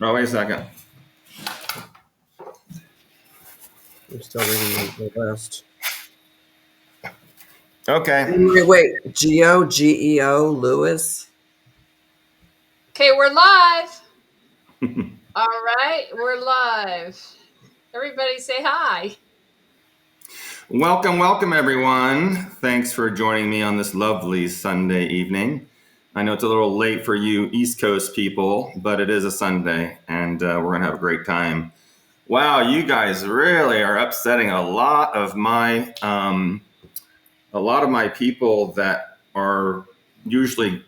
Oh, wait a second. I'm still reading the list. Okay. Wait. Geo Lewis. Okay, we're live. All right, we're live. Everybody say hi. Welcome, everyone. Thanks for joining me on this lovely Sunday evening. I know it's a little late for you East Coast people, but it is a Sunday, and we're going to have a great time. Wow, you guys really are upsetting a lot of my people that are usually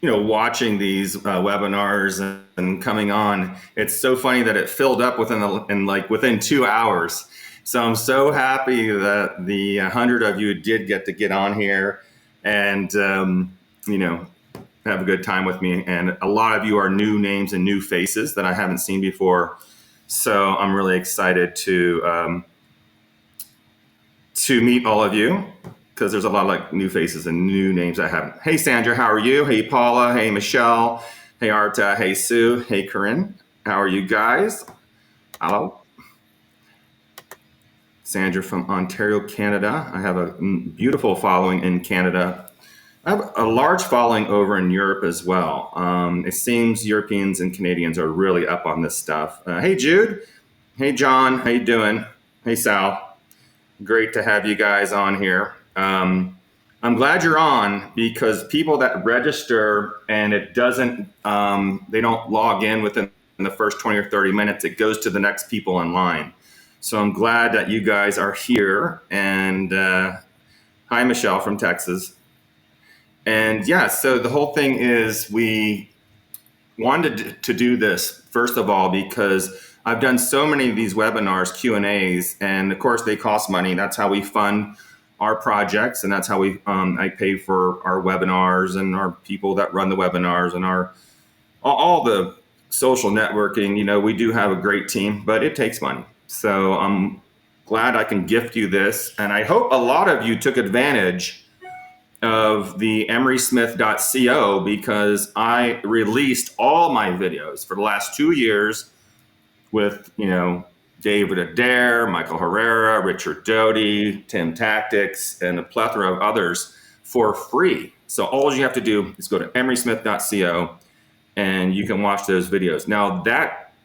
watching these webinars and coming on. It's so funny that it filled up within 2 hours. So I'm so happy that the 100 of you did get on here and have a good time with me. And a lot of you are new names and new faces that I haven't seen before. So I'm really excited to meet all of you, because there's a lot of new faces and new names I haven't. Hey, Sandra, how are you? Hey, Paula. Hey, Michelle. Hey, Arta. Hey, Sue. Hey, Corinne. How are you guys? Hello. Sandra from Ontario, Canada. I have a beautiful following in Canada. I have a large following over in Europe as well. It seems Europeans and Canadians are really up on this stuff. Hey, Jude. Hey, John. How you doing? Hey, Sal. Great to have you guys on here. I'm glad you're on, because people that register and it doesn't, they don't log in within the first 20 or 30 minutes, it goes to the next people in line. So I'm glad that you guys are here. And hi, Michelle from Texas. And yeah, so the whole thing is we wanted to do this, first of all, because I've done so many of these webinars, Q&As, and of course they cost money. That's how we fund our projects, and that's how I pay for our webinars and our people that run the webinars and all the social networking. We do have a great team, but it takes money. So I'm glad I can gift you this, and I hope a lot of you took advantage of the emerysmith.co, because I released all my videos for the last 2 years with, David Adair, Michael Herrera, Richard Doty, Tim Tactics, and a plethora of others for free. So all you have to do is go to emerysmith.co and you can watch those videos. Now, that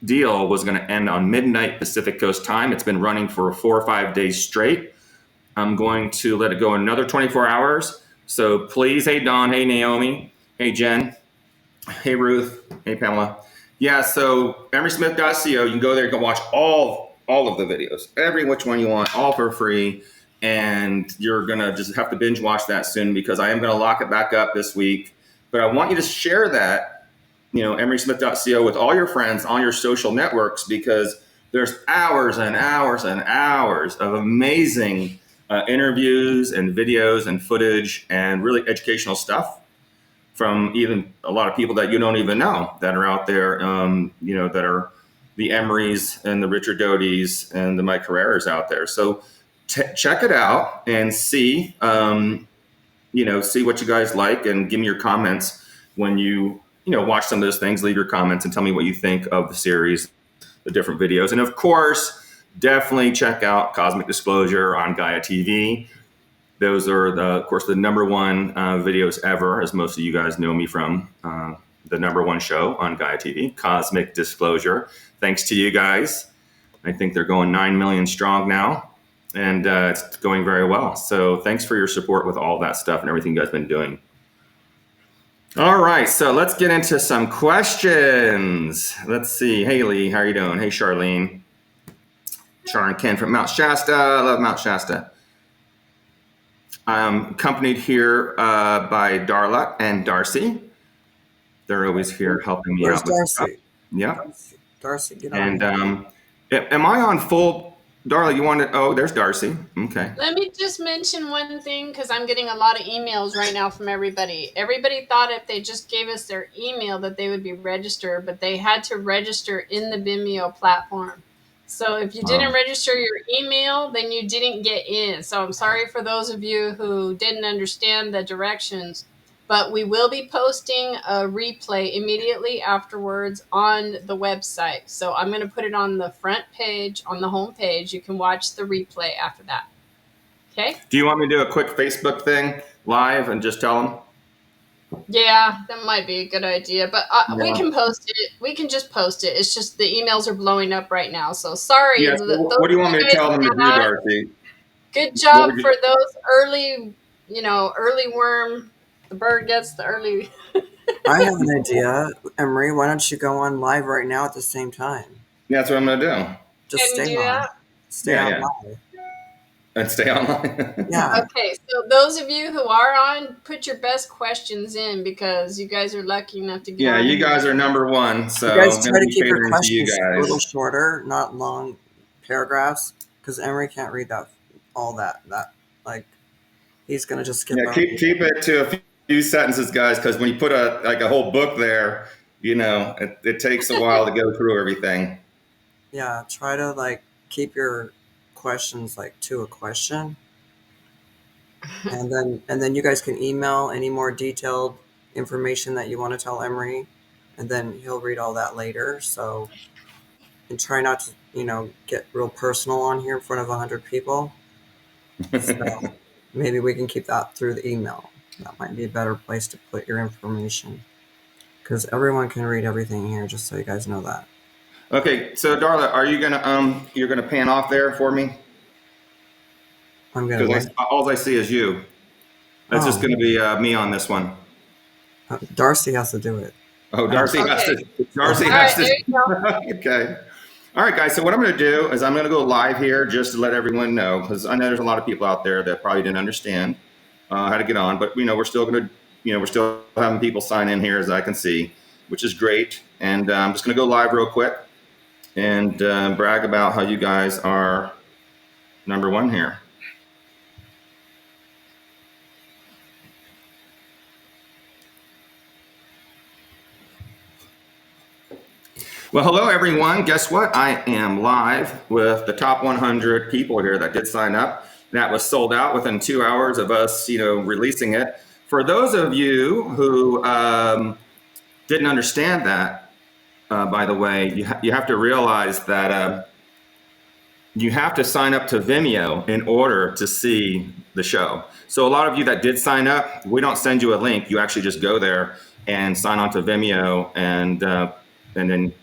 deal was going to end on midnight Pacific Coast time. It's been running for 4 or 5 days straight. I'm going to let it go another 24 hours. So please, hey, Don, hey, Naomi, hey, Jen, hey, Ruth, hey, Pamela. Yeah, so emerysmith.co, you can go there, you can watch all of the videos, every which one you want, all for free. And you're going to just have to binge watch that soon, because I am going to lock it back up this week. But I want you to share that, emerysmith.co with all your friends on your social networks, because there's hours and hours and hours of amazing interviews and videos and footage and really educational stuff from even a lot of people that you don't even know that are out there, that are the Emerys and the Richard Doty's and the Mike Herreras out there. So check it out and see, see what you guys like, and give me your comments when you watch some of those things. Leave your comments and tell me what you think of the series, the different videos. And of course, definitely check out Cosmic Disclosure on Gaia TV. Those are, of course, the number one videos ever, as most of you guys know me from the number one show on Gaia TV, Cosmic Disclosure. Thanks to you guys. I think they're going 9 million strong now, and it's going very well. So thanks for your support with all that stuff and everything you guys have been doing. All right, so let's get into some questions. Let's see. Hey, Lee, how are you doing? Hey, Charlene. Char and Ken from Mount Shasta. I love Mount Shasta. I'm accompanied here by Darla and Darcy. They're always here helping me out. Where's Darcy? Yeah. Darcy, get on. And am I on full? Darla, you want to? Oh, there's Darcy. Okay. Let me just mention one thing, because I'm getting a lot of emails right now from everybody. Everybody thought if they just gave us their email that they would be registered, but they had to register in the Vimeo platform. So if you didn't register your email, then you didn't get in. So I'm sorry for those of you who didn't understand the directions. But we will be posting a replay immediately afterwards on the website. So I'm going to put it on the front page, on the home page. You can watch the replay after that. Okay? Do you want me to do a quick Facebook thing live and just tell them? Yeah, that might be a good idea. But we Yeah. can post it. We can just post it. It's just the emails are blowing up right now. So sorry. Yeah. So Those what do you of want me you to guys tell them to that do, had, Darcy? good What would job for you? those early, early worm. The bird gets the early. I have an idea, Emery. Why don't you go on live right now at the same time? Yeah, that's what I'm gonna do. Just Can you stay do on. that? Stay Yeah, on yeah, live. and stay online. Yeah. Okay, so those of you who are on, put your best questions in because you guys are lucky enough to get Yeah, on you here. guys are number one, You so guys I'm try gonna to be keep your catering to you questions a little guys. shorter, not long paragraphs, because Emery can't read all that. Like he's gonna just skip Yeah, over. keep it to a few sentences, guys, because when you put a whole book there, it takes a while to go through everything. Yeah, try to like keep your questions like to a question, and then you guys can email any more detailed information that you want to tell Emery, and then he'll read all that later. So, and try not to get real personal on here in front of 100 people. So maybe we can keep that through the email. That might be a better place to put your information because everyone can read everything here. Just so you guys know that. Okay, so Darla, are you gonna you're gonna pan off there for me? I'm gonna Because wait. all I see is you. It's just Oh, gonna be me on this one. Darcy has to do it. Oh, I don't. Darcy has Okay. to. Darcy All has right, to. there you go. Okay. All right, guys. So what I'm going to do is I'm going to go live here just to let everyone know, because I know there's a lot of people out there that probably didn't understand how to get on, but we're still going to, we're still having people sign in here as I can see, which is great. And I'm just going to go live real quick and brag about how you guys are number one here. Well, hello everyone. Guess what? I am live with the top 100 people here that did sign up. That was sold out within 2 hours of us, releasing it. For those of you who didn't understand that, by the way, you have to realize that you have to sign up to Vimeo in order to see the show. So a lot of you that did sign up, we don't send you a link. You actually just go there and sign on to Vimeo, and then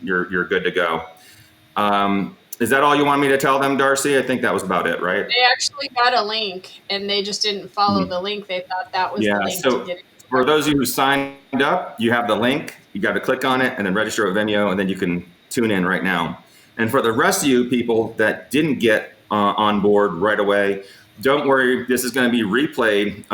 you're good to go. Is that all you want me to tell them, Darcy? I think that was about it, right? They actually got a link and they just didn't follow the link. They thought that was the Yeah. link to So get it. for those of you who signed up, you have the link. You got to click on it and then register with Vimeo, and then you can tune in right now. And for the rest of you people that didn't get on board right away, don't worry. This is going to be replayed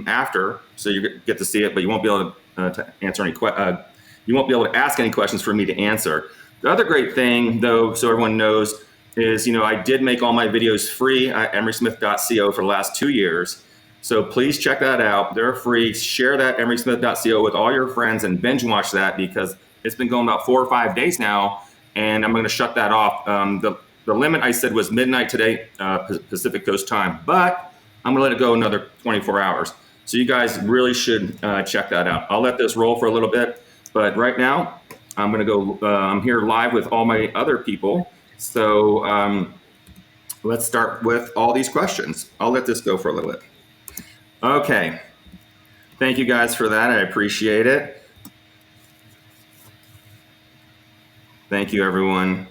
after, so you get to see it, but you won't be able to answer any questions. You won't be able to ask any questions for me to answer. The other great thing, though, so everyone knows, is I did make all my videos free at emerysmith.co for the last 2 years. So please check that out. They're free. Share that emerysmith.co with all your friends and binge watch that, because it's been going about 4 or 5 days now, and I'm going to shut that off. The limit I said was midnight today, Pacific Coast time, but I'm going to let it go another 24 hours. So you guys really should check that out. I'll let this roll for a little bit, but right now I'm going to go. I'm here live with all my other people. So let's start with all these questions. I'll let this go for a little bit. Okay. Thank you guys for that. I appreciate it. Thank you, everyone.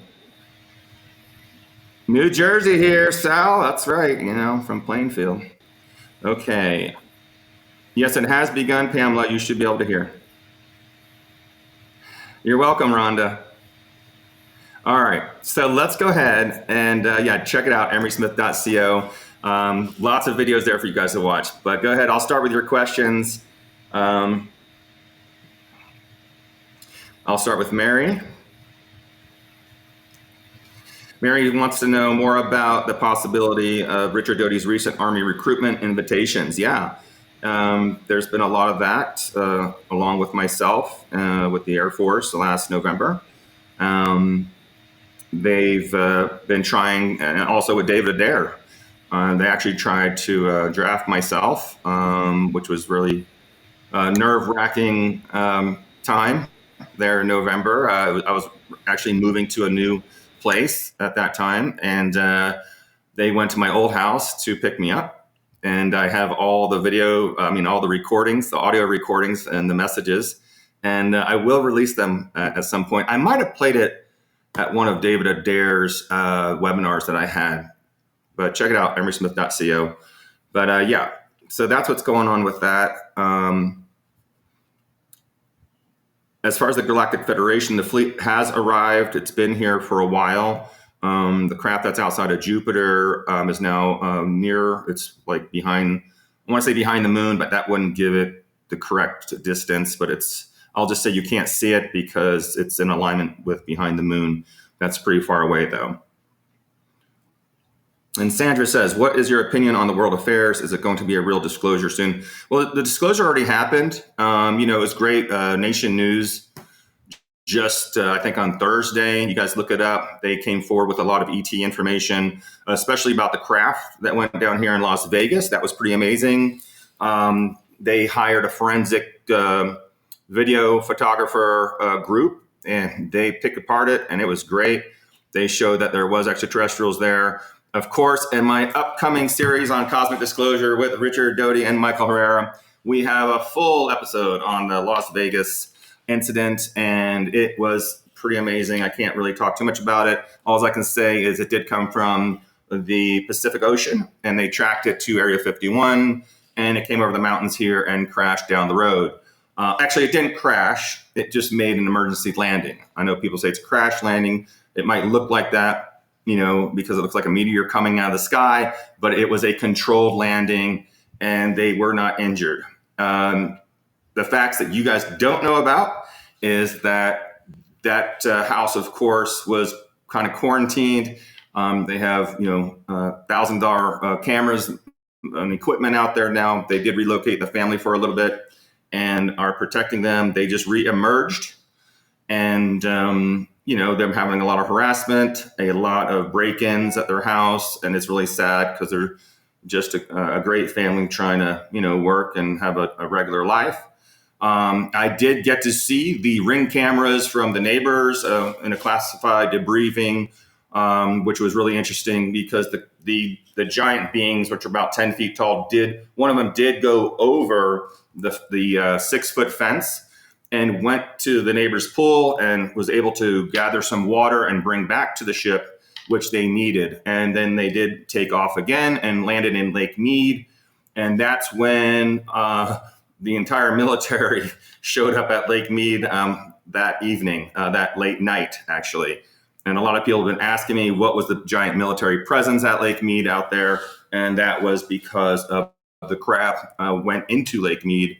New Jersey here, Sal. That's right, from Plainfield. Okay. Yes, it has begun, Pamela. You should be able to hear. You're welcome, Rhonda. All right. So let's go ahead and, check it out, emerysmith.co. Lots of videos there for you guys to watch. But go ahead. I'll start with your questions. I'll start with Mary. Mary wants to know more about the possibility of Richard Doty's recent Army recruitment invitations. Yeah, there's been a lot of that, along with myself, with the Air Force last November. They've been trying, and also with David Adair. They actually tried to draft myself, which was really nerve-wracking time there in November. I was actually moving to a new place at that time, and they went to my old house to pick me up. And I have all the all the recordings, the audio recordings, and the messages. And I will release them at some point. I might have played it at one of David Adair's webinars that I had, but check it out, emerysmith.co. But yeah, so that's what's going on with that. As far as the Galactic Federation, the fleet has arrived. It's been here for a while. The craft that's outside of Jupiter is now it's like behind, I want to say behind the moon, but that wouldn't give it the correct distance. But I'll just say you can't see it because it's in alignment with behind the moon. That's pretty far away though. And Sandra says, what is your opinion on the world affairs? Is it going to be a real disclosure soon? Well, the disclosure already happened. It was great. Nation News just, I think on Thursday, you guys look it up. They came forward with a lot of ET information, especially about the craft that went down here in Las Vegas. That was pretty amazing. They hired a forensic video photographer group, and they picked apart it, and it was great. They showed that there was extraterrestrials there. Of course, in my upcoming series on cosmic disclosure with Richard Doty and Michael Herrera, we have a full episode on the Las Vegas incident, and it was pretty amazing. I can't really talk too much about it. All I can say is it did come from the Pacific Ocean, and they tracked it to Area 51, and it came over the mountains here and crashed down the road. Actually, it didn't crash. It just made an emergency landing. I know people say it's a crash landing. It might look like that, because it looks like a meteor coming out of the sky, but it was a controlled landing and they were not injured. The facts that you guys don't know about is that house, of course, was kind of quarantined. They have, $1,000 cameras and equipment out there now. They did relocate the family for a little bit and are protecting them. They just re-emerged, and they're having a lot of harassment, a lot of break-ins at their house, and it's really sad because they're just a great family trying to, work and have a regular life. I did get to see the Ring cameras from the neighbors in a classified debriefing, which was really interesting because the giant beings, which are about 10 feet tall, one of them did go over the 6-foot fence and went to the neighbor's pool and was able to gather some water and bring back to the ship, which they needed. And then they did take off again and landed in Lake Mead. And that's when the entire military showed up at Lake Mead that evening, that late night, actually. And a lot of people have been asking me what was the giant military presence at Lake Mead out there. And that was because of the craft went into Lake Mead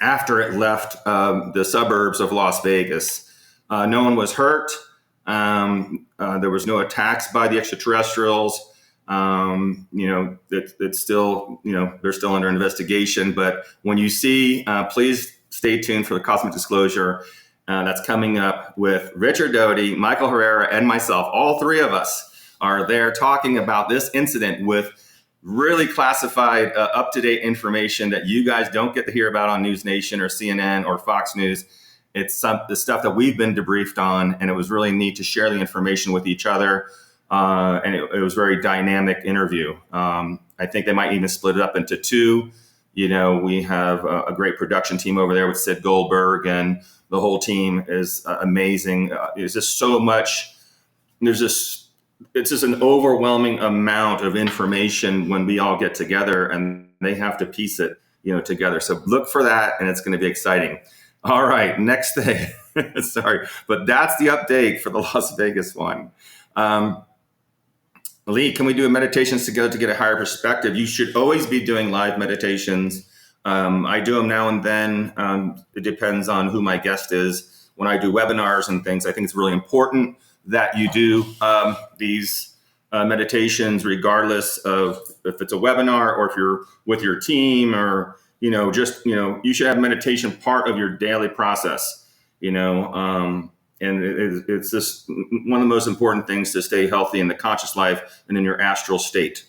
after it left the suburbs of Las Vegas. No one was hurt. There was no attacks by the extraterrestrials. It's still, they're still under investigation. But when you see, please stay tuned for the Cosmic Disclosure that's coming up with Richard Doty, Michael Herrera, and myself. All three of us are there talking about this incident with really classified, up-to-date information that you guys don't get to hear about on News Nation or CNN or Fox News. It's the stuff that we've been debriefed on, and it was really neat to share the information with each other. And it was a very dynamic interview. I think they might even split it up into two. We have a great production team over there with Sid Goldberg, and the whole team is amazing. It's just so much. It's just an overwhelming amount of information when we all get together, and they have to piece it, together. So look for that, and it's going to be exciting. All right, next thing. Sorry, but that's the update for the Las Vegas one. Lee, can we do a meditations together to get a higher perspective? You should always be doing live meditations. I do them now and then. It depends on who my guest is. When I do webinars and things, I think it's really important that you do these meditations, regardless of if it's a webinar or if you're with your team, or you should have meditation part of your daily process. And it's just one of the most important things to stay healthy in the conscious life and in your astral state.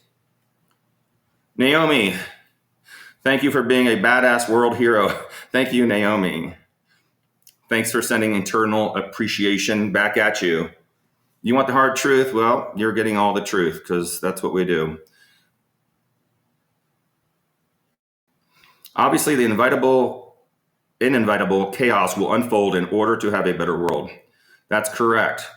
Naomi, Thank you for being a badass world hero. Thank you, Naomi. Thanks for sending eternal appreciation back at you. You want the hard truth? Well, you're getting all the truth because that's what we do. Obviously, the inevitable chaos will unfold in order to have a better world. That's correct.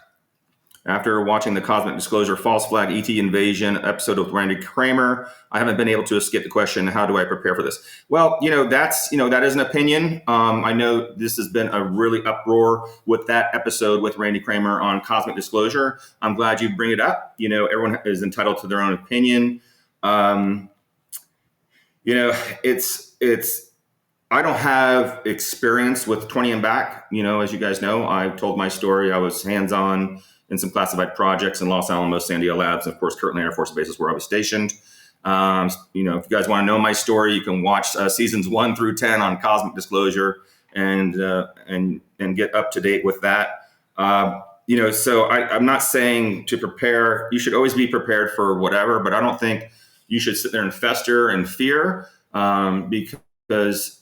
After watching the Cosmic Disclosure False Flag ET Invasion episode with Randy Kramer, I haven't been able to escape the question, how do I prepare for this? Well, that is an opinion. I know this has been a really uproar with that episode with Randy Kramer on Cosmic Disclosure. I'm glad you bring it up. Everyone is entitled to their own opinion. I don't have experience with 20 and back. As you guys know, I told my story. I was hands-on in some classified projects in Los Alamos, Sandia Labs, and of course, Kirtland Air Force Base where I was stationed. If you guys want to know my story, you can watch seasons 1 through 10 on Cosmic Disclosure and get up to date with that. So I'm not saying to prepare. You should always be prepared for whatever, but I don't think you should sit there and fester and fear because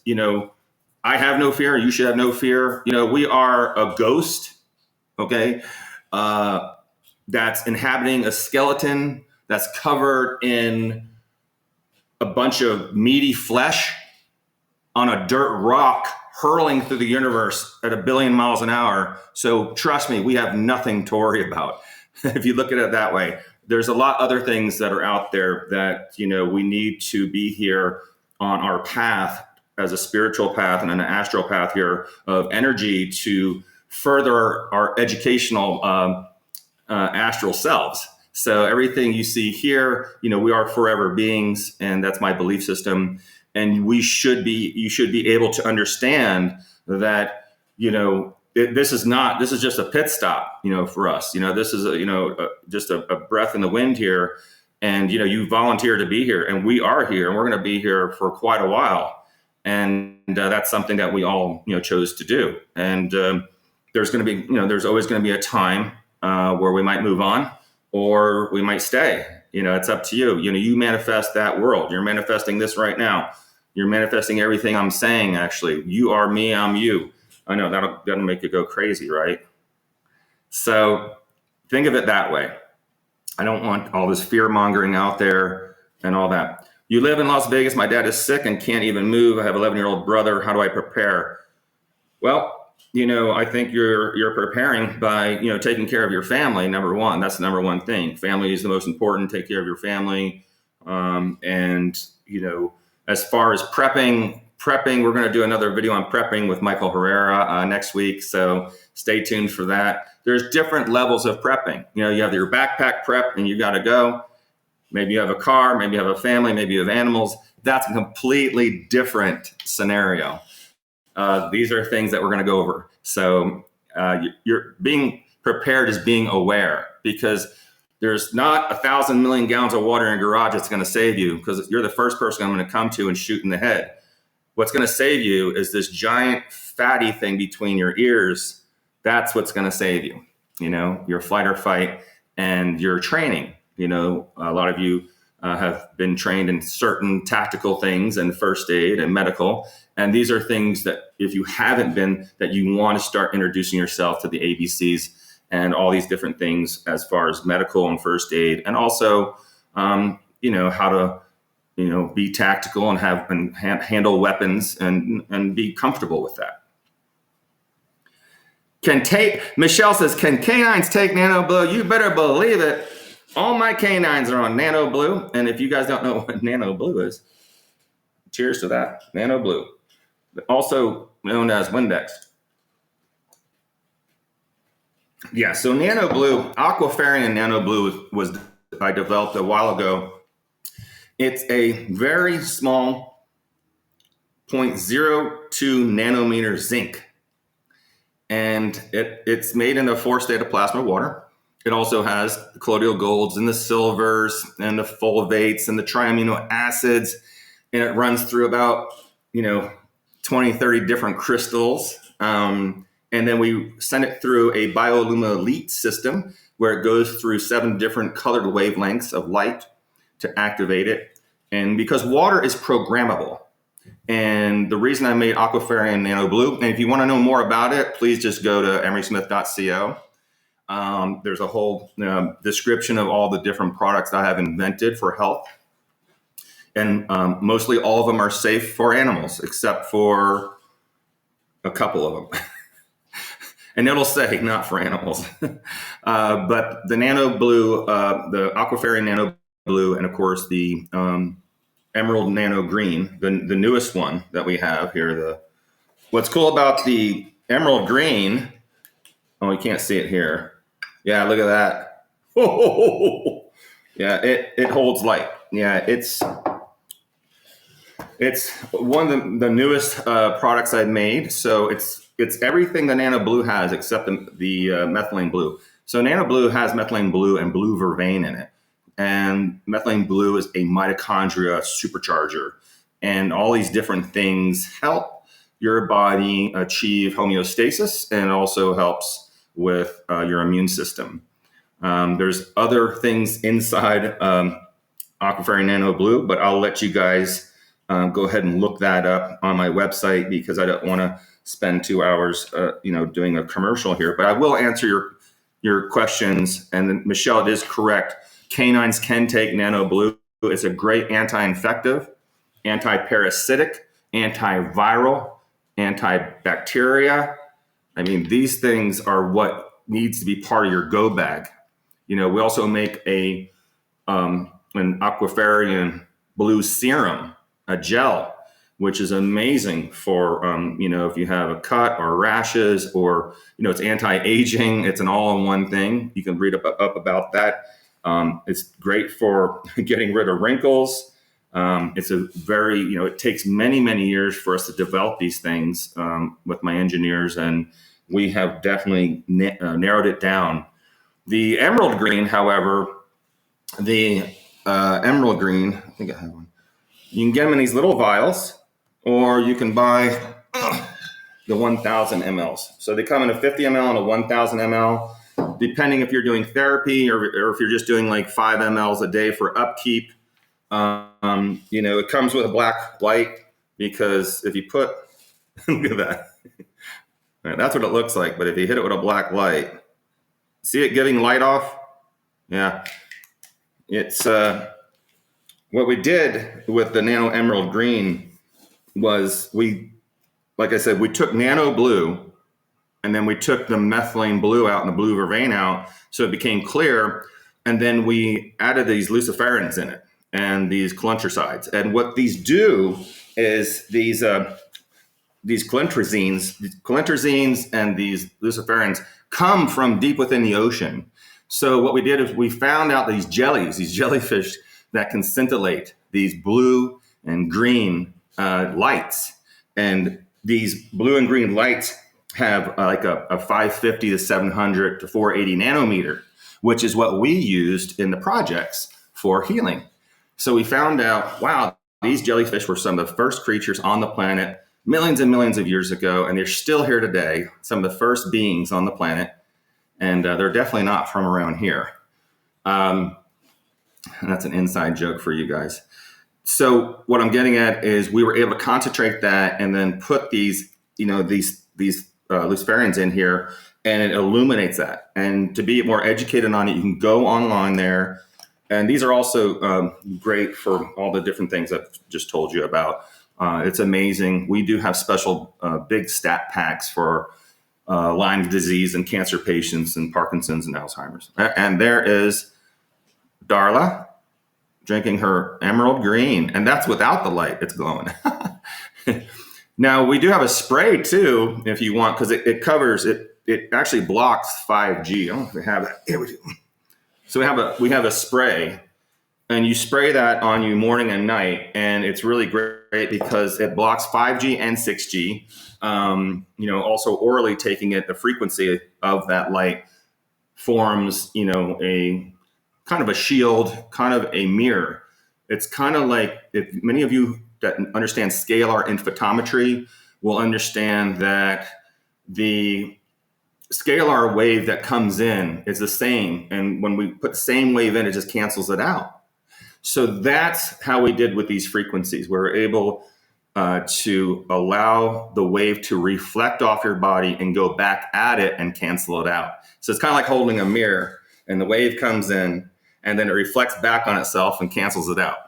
I have no fear. You should have no fear. We are a ghost, okay, that's inhabiting a skeleton that's covered in a bunch of meaty flesh on a dirt rock hurling through the universe at 1 billion miles an hour. So trust me, we have nothing to worry about. If you look at it that way, there's a lot other things that are out there that, we need to be here on our path as a spiritual path and an astral path here of energy to further our educational astral selves. So everything you see here, we are forever beings, and that's my belief system. And you should be able to understand that, this is just a pit stop, for us. This is just a breath in the wind here. And, you volunteer to be here, and we are here, and we're going to be here for quite a while. And that's something that we all, chose to do. And there's going to be, there's always going to be a time where we might move on or we might stay. It's up to you. You manifest that world. You're manifesting this right now. You're manifesting everything I'm saying, actually. You are me, I'm you. I know that'll make you go crazy, right? So think of it that way. I don't want all this fear mongering out there and all that. You live in Las Vegas. My dad is sick and can't even move. I have an 11-year-old brother. How do I prepare? Well, I think you're preparing by, taking care of your family. Number one, that's the number one thing. Family is the most important. Take care of your family. As far as prepping, we're going to do another video on prepping with Michael Herrera next week. So stay tuned for that. There's different levels of prepping. You have your backpack prep and you got to go. Maybe you have a car, maybe you have a family, maybe you have animals. That's a completely different scenario. These are things that we're going to go over. So you're being prepared is being aware, because there's not 1,000 million gallons of water in your garage that's going to save you, because you're the first person I'm going to come to and shoot in the head. What's going to save you is this giant fatty thing between your ears. That's what's going to save you, your flight or fight and your training. A lot of you have been trained in certain tactical things and first aid and medical. And these are things that if you haven't been, that you want to start introducing yourself to the ABCs and all these different things as far as medical and first aid. And also, how to, be tactical and handle weapons and be comfortable with that. Michelle says, can canines take nano blue? You better believe it. All my canines are on nano blue. And if you guys don't know what nano blue is, cheers to that. Nano blue, also known as Windex. Yeah, so nano blue, Aquafarian nano blue was I developed a while ago. It's a very small 0.02 nanometer zinc. And it's made in a 4-state of plasma water. It also has the colloidal golds and the silvers and the fulvates and the triamino acids. And it runs through about, 20, 30 different crystals. And then we send it through a bioluma elite system where it goes through 7 different colored wavelengths of light to activate it. And because water is programmable, And the reason I made Aquafarian Nano Blue, and if you want to know more about it, please just go to emerysmith.co. There's a whole description of all the different products that I have invented for health. And mostly all of them are safe for animals, except for a couple of them. And it'll say not for animals. But the Nano Blue, the Aquafarian Nano Blue, and of course the Emerald Nano Green, the newest one that we have here. What's cool about the Emerald Green, oh, you can't see it here. Yeah, look at that. Oh, yeah, it holds light. Yeah, it's one of the newest products I've made. So it's everything the Nano Blue has except the methylene blue. So Nano Blue has methylene blue and blue vervain in it. And methylene blue is a mitochondria supercharger. And all these different things help your body achieve homeostasis, and it also helps with your immune system. There's other things inside Aquafarian Nano Blue, but I'll let you guys go ahead and look that up on my website, because I don't want to spend 2 hours doing a commercial here. But I will answer your questions. And then, Michelle, it is correct. Canines can take Nano Blue. It's a great anti-infective, anti-parasitic, antiviral, antibacteria. I mean, these things are what needs to be part of your go bag. We also make an Aquafarian Blue serum, a gel, which is amazing for if you have a cut or rashes, or it's anti-aging. It's an all-in-one thing. You can read up about that. It's great for getting rid of wrinkles. It's a very, it takes many, many years for us to develop these things with my engineers, and we have definitely narrowed it down. The Emerald Green, however, Emerald Green, I think I have one. You can get them in these little vials, or you can buy the 1,000 mLs. So they come in a 50 ml and a 1,000 ml. Depending if you're doing therapy or if you're just doing like 5 mLs a day for upkeep. It comes with a black light, because if you put, look at that. Right, that's what it looks like. But if you hit it with a black light, see it giving light off? Yeah. It's what we did with the Nano Emerald Green was like I said, we took Nano Blue, and then we took the methylene blue out and the blue vervain out, so it became clear. And then we added these luciferins in it and these colintricides. And what these do is these colintrozines and these luciferins come from deep within the ocean. So what we did is we found out these jellyfish that can scintillate these blue and green lights. And these blue and green lights have like a 550 to 700 to 480 nanometer, which is what we used in the projects for healing. So we found out, wow, these jellyfish were some of the first creatures on the planet millions and millions of years ago, and they're still here today, some of the first beings on the planet, and they're definitely not from around here. And that's an inside joke for you guys. So what I'm getting at is we were able to concentrate that and then put these luciferins in here, and it illuminates that. And to be more educated on it, you can go online there. And these are also great for all the different things I've just told you about. It's amazing. We do have special big stat packs for Lyme disease and cancer patients and Parkinson's and Alzheimer's. And there is Darla drinking her Emerald Green, and that's without the light. It's glowing. Now, we do have a spray too, if you want, because it covers it. It actually blocks 5G. I don't know if we have that. Here we do. So we have a spray, and you spray that on you morning and night, and it's really great because it blocks 5G and 6G. Also orally taking it, the frequency of that light forms, a kind of a shield, kind of a mirror. It's kind of like, if many of you that understand scalar in photometry will understand that the scalar wave that comes in is the same. And when we put the same wave in, it just cancels it out. So that's how we did with these frequencies. We were able to allow the wave to reflect off your body and go back at it and cancel it out. So it's kind of like holding a mirror, and the wave comes in and then it reflects back on itself and cancels it out.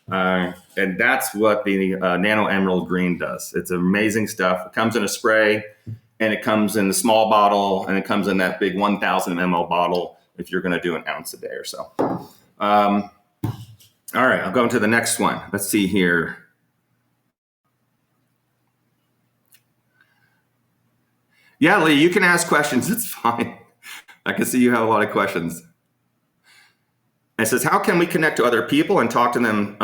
And that's what the Nano Emerald Green does. It's amazing stuff. It comes in a spray, and it comes in a small bottle, and it comes in that big 1,000 ml bottle if you're going to do an ounce a day or so. All right, I'll go into the next one. Let's see here. Yeah, Lee, you can ask questions. It's fine. I can see you have a lot of questions. It says, how can we connect to other people and talk to them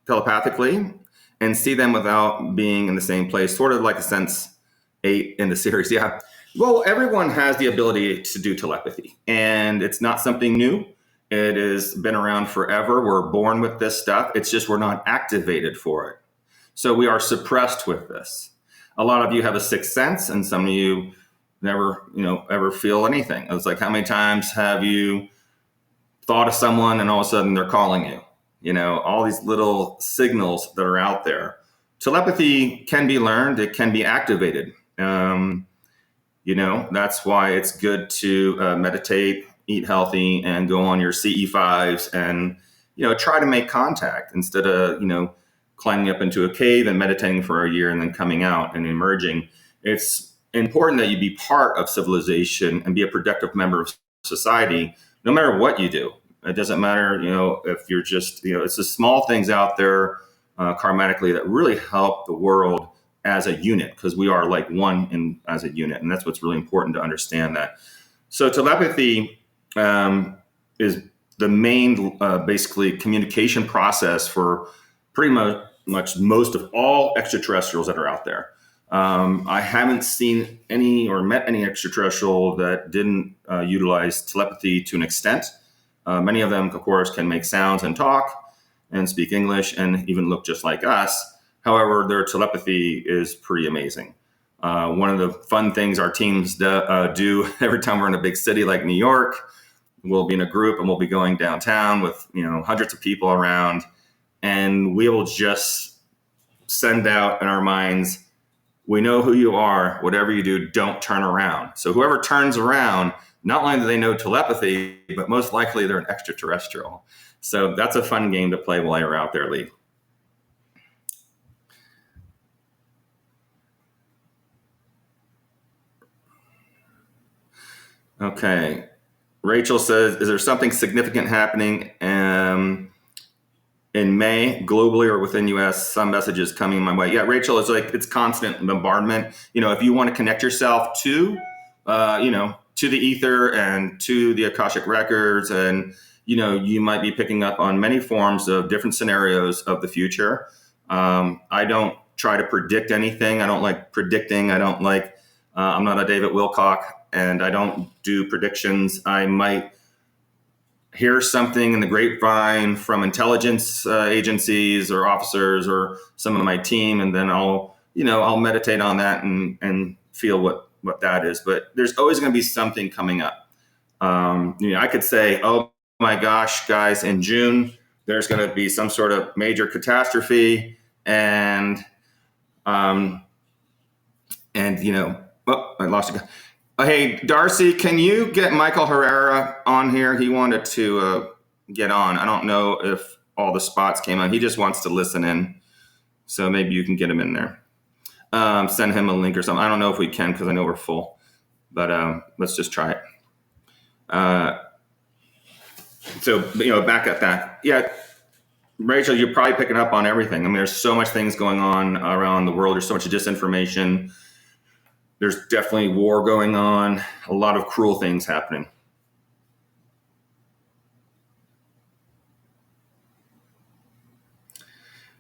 telepathically and see them without being in the same place? Sort of like a Sense 8 in the series. Yeah. Well, everyone has the ability to do telepathy, and it's not something new. It has been around forever. We're born with this stuff. It's just we're not activated for it. So we are suppressed with this. A lot of you have a sixth sense, and some of you never, ever feel anything. It's like, how many times have you thought of someone and all of a sudden they're calling you? All these little signals that are out there. Telepathy can be learned. It can be activated. That's why it's good to meditate, eat healthy, and go on your CE5s and, try to make contact instead of, climbing up into a cave and meditating for a year and then coming out and emerging. It's important that you be part of civilization and be a productive member of society, no matter what you do. It doesn't matter, if you're just, it's the small things out there karmatically that really help the world as a unit, because we are like one as a unit. And that's what's really important to understand that. So telepathy is the main, basically, communication process for pretty much most of all extraterrestrials that are out there. I haven't seen any or met any extraterrestrial that didn't utilize telepathy to an extent. Many of them, of course, can make sounds and talk and speak English and even look just like us. However, their telepathy is pretty amazing. One of the fun things our teams do every time we're in a big city like New York, we'll be in a group and we'll be going downtown with hundreds of people around, and we will just send out in our minds, we know who you are. Whatever you do, don't turn around. So whoever turns around, not only do they know telepathy, but most likely they're an extraterrestrial. So that's a fun game to play while you're out there, Lee. Okay. Rachel says, is there something significant happening in May, globally or within US? Some messages coming my way. Yeah, Rachel, it's constant bombardment. If you want to connect yourself to, to the ether and to the Akashic records, and, you might be picking up on many forms of different scenarios of the future. I don't try to predict anything. I don't like predicting. I'm not a David Wilcock, and I don't do predictions. I might hear something in the grapevine from intelligence agencies or officers or some of my team, and then I'll meditate on that and feel what that is. But there's always going to be something coming up. I could say, oh my gosh, guys, in June there's going to be some sort of major catastrophe, and I lost you. Hey, Darcy, can you get Michael Herrera on here? He wanted to get on. I don't know if all the spots came on. He just wants to listen in. So maybe you can get him in there. Send him a link or something. I don't know if we can, because I know we're full. But let's just try it. So back at that. Yeah, Rachel, you're probably picking up on everything. I mean, there's so much things going on around the world. There's so much disinformation. There's definitely war going on, a lot of cruel things happening.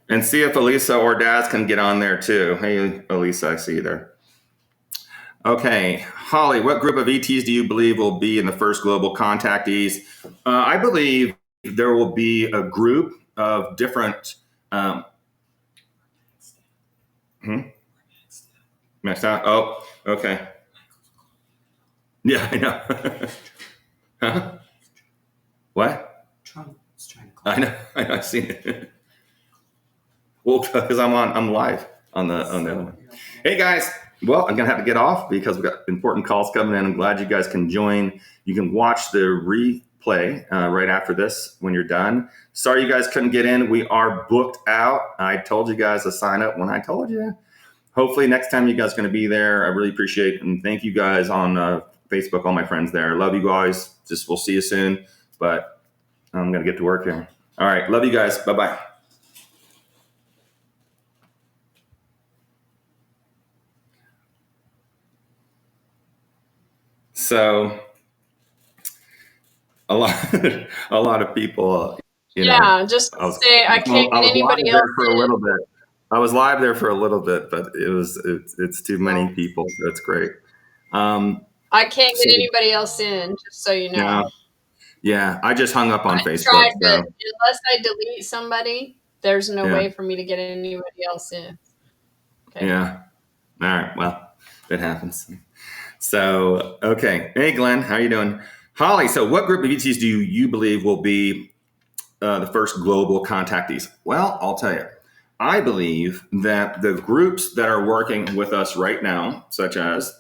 And see if Elisa or Daz can get on there too. Hey, Elisa, I see you there. Okay, Holly, what group of ETs do you believe will be in the first global contactees? I believe there will be a group of different... Messed up? Oh, okay. Yeah, I know. Huh? What? Trump's trying to call. I know. I've seen it. Well, because I'm live on the other one. Hey guys, well, I'm gonna have to get off because we've got important calls coming in. I'm glad you guys can join. You can watch the replay right after this when you're done. Sorry you guys couldn't get in. We are booked out. I told you guys to sign up when I told you. Hopefully next time you guys are going to be there. I really appreciate it. And thank you guys on Facebook, all my friends there. Love you guys. Just we'll see you soon. But I'm going to get to work here. All right. Love you guys. Bye-bye. So a lot of people, Yeah, just to say I can't I get was live anybody else there for a in. little bit. I was live there for a little bit, but it's too many people. So it's great. I can't So get anybody else in, just so you know. yeah, I just hung up on I Facebook. tried, but So unless I delete somebody, there's no yeah, way for me to get anybody else in. Okay. yeah. All right. Well, it happens. So okay. Hey, Glenn, how you doing? Holly. So what group of ETs do you believe will be the first global contactees? Well, I'll tell you. I believe that the groups that are working with us right now, such as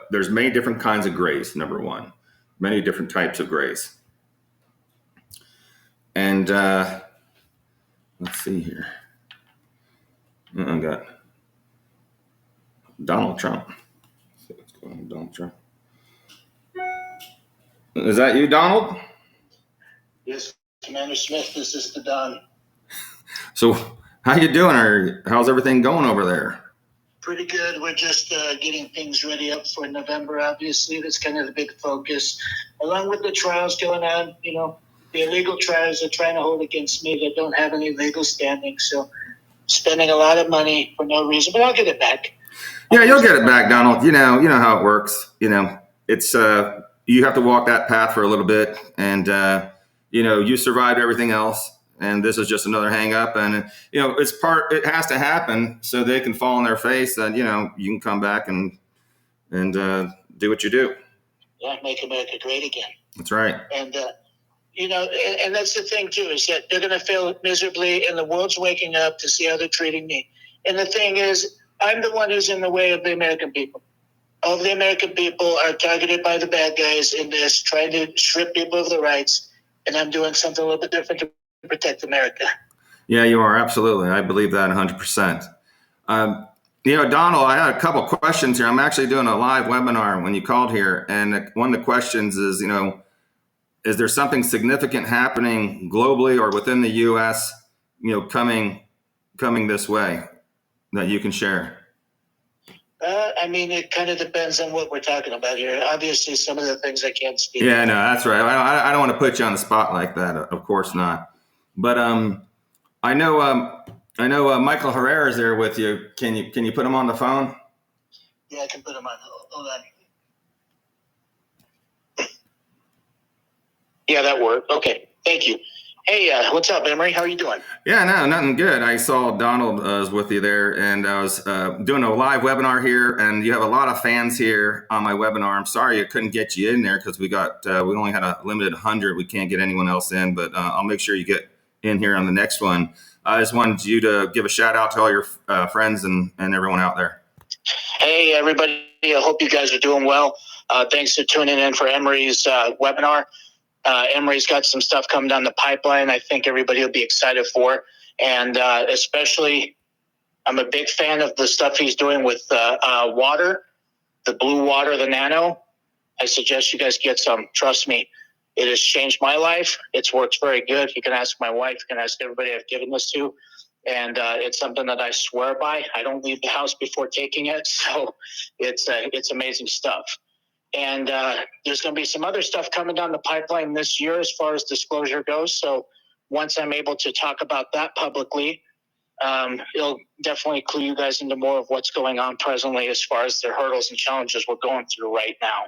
there's many different kinds of grays. Number one, many different types of grays, and let's see here. I got Donald Trump. So let's go on Donald Trump. Is that you, Donald? Yes, Commander Smith, this is the Don. So how you doing? Or how's everything going over there? Pretty good. We're just getting things ready up for November, obviously. That's kind of the big focus. Along with the trials going on, the illegal trials they're trying to hold against me that don't have any legal standing. So spending a lot of money for no reason, but I'll get it back. Yeah, you'll get it back, Donald. You know how it works. It's you have to walk that path for a little bit, and you survived everything else, and this is just another hang up, and it has to happen so they can fall on their face, and you can come back and do what you do. Yeah, make America great again. That's right. And and that's the thing too, is that they're going to fail miserably, and the world's waking up to see how they're treating me. And the thing is, I'm the one who's in the way of the American people. All of the American people are targeted by the bad guys in this, trying to strip people of their rights, and I'm doing something a little bit different to protect America. Yeah, you are, absolutely. I believe that 100%. Donald, I had a couple questions here. I'm actually doing a live webinar when you called here, and one of the questions is, is there something significant happening globally or within the U.S., coming this way that you can share? It kind of depends on what we're talking about here. Obviously, some of the things I can't speak. Yeah, no, that's right. I don't want to put you on the spot like that. Of course not. But I know Michael Herrera is there with you. Can you put him on the phone? Yeah, I can put him on. Hold on. Yeah, that worked. Okay, thank you. Hey, what's up, Emery? How are you doing? Yeah, no, nothing good. I saw Donald was with you there, and I was doing a live webinar here, and you have a lot of fans here on my webinar. I'm sorry I couldn't get you in there because we only had a limited 100. We can't get anyone else in, but I'll make sure you get in here on the next one. I just wanted you to give a shout out to all your friends and everyone out there. Hey, everybody. I hope you guys are doing well. Thanks for tuning in for Emery's webinar. Emery's got some stuff coming down the pipeline I think everybody will be excited for. And especially, I'm a big fan of the stuff he's doing with water, the blue water, the nano. I suggest you guys get some. Trust me, it has changed my life. It's worked very good. You can ask my wife. You can ask everybody I've given this to. And it's something that I swear by. I don't leave the house before taking it. So it's amazing stuff. And there's going to be some other stuff coming down the pipeline this year as far as disclosure goes. So once I'm able to talk about that publicly, it'll definitely clue you guys into more of what's going on presently as far as the hurdles and challenges we're going through right now.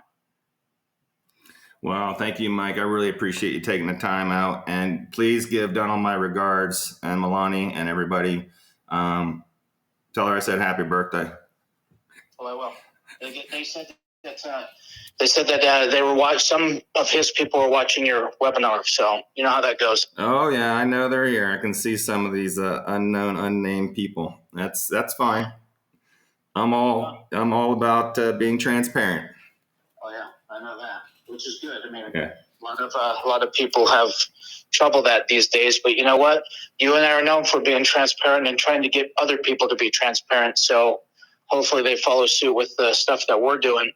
Well, thank you, Mike. I really appreciate you taking the time out. And please give Donald my regards and Milani and everybody. Tell her I said happy birthday. Well, I will. They said That's, they said that they were some of his people were watching your webinar, so you know how that goes. Oh yeah, I know they're here. I can see some of these unknown, unnamed people. That's fine. I'm all about being transparent. Oh yeah, I know that, which is good. I mean, Yeah. a lot of people have trouble that these days, but you know what? You and I are known for being transparent and trying to get other people to be transparent. So hopefully they follow suit with the stuff that we're doing,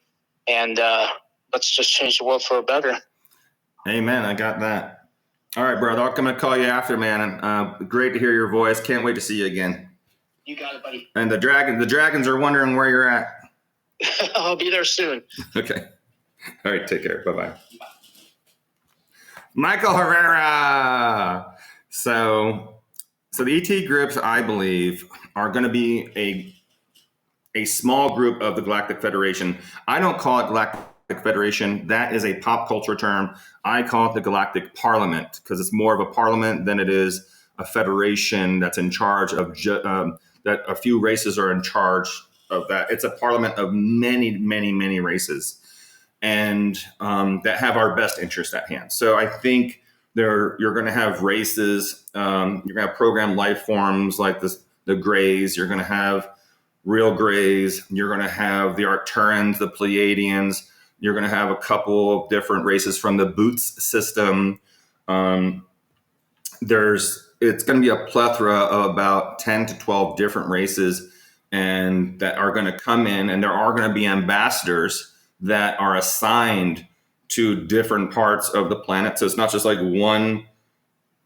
and let's just change the world for a better. Amen. I got that. All right, brother. I'm going to call you after, man. Great to hear your voice. Can't wait to see you again. You got it, buddy. And the dragons are wondering where you're at. I'll be there soon. Okay. All right. Take care. Bye-bye. Michael Herrera. So the ET groups, I believe, are going to be a small group of the Galactic Federation. I don't call it Galactic Federation. That is a pop culture term. I call it the Galactic Parliament because it's more of a parliament than it is a federation that's in charge of that a few races are in charge of that. It's a parliament of many, many, many races, and that have our best interest at hand. So I think you're going to have races. You're going to have programmed life forms like the Greys. You're going to have real Greys. You're going to have the Arcturians, the Pleiadians. You're going to have a couple of different races from the Boots system. It's going to be a plethora of about 10 to 12 different races, and that are going to come in, and there are going to be ambassadors that are assigned to different parts of the planet. So it's not just like one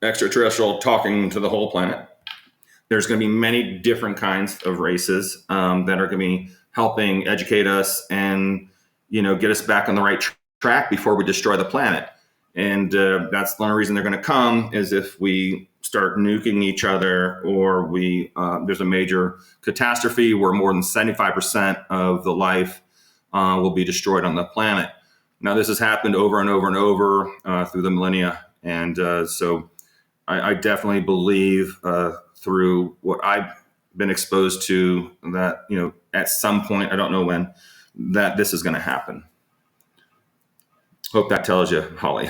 extraterrestrial talking to the whole planet. There's going to be many different kinds of races that are going to be helping educate us and, get us back on the right track before we destroy the planet. And that's the only reason they're going to come is if we start nuking each other, or there's a major catastrophe where more than 75% of the life will be destroyed on the planet. Now, this has happened over and over and over through the millennia. And so I definitely believe through what I've been exposed to that, at some point, I don't know when, that this is going to happen. Hope that tells you, Holly.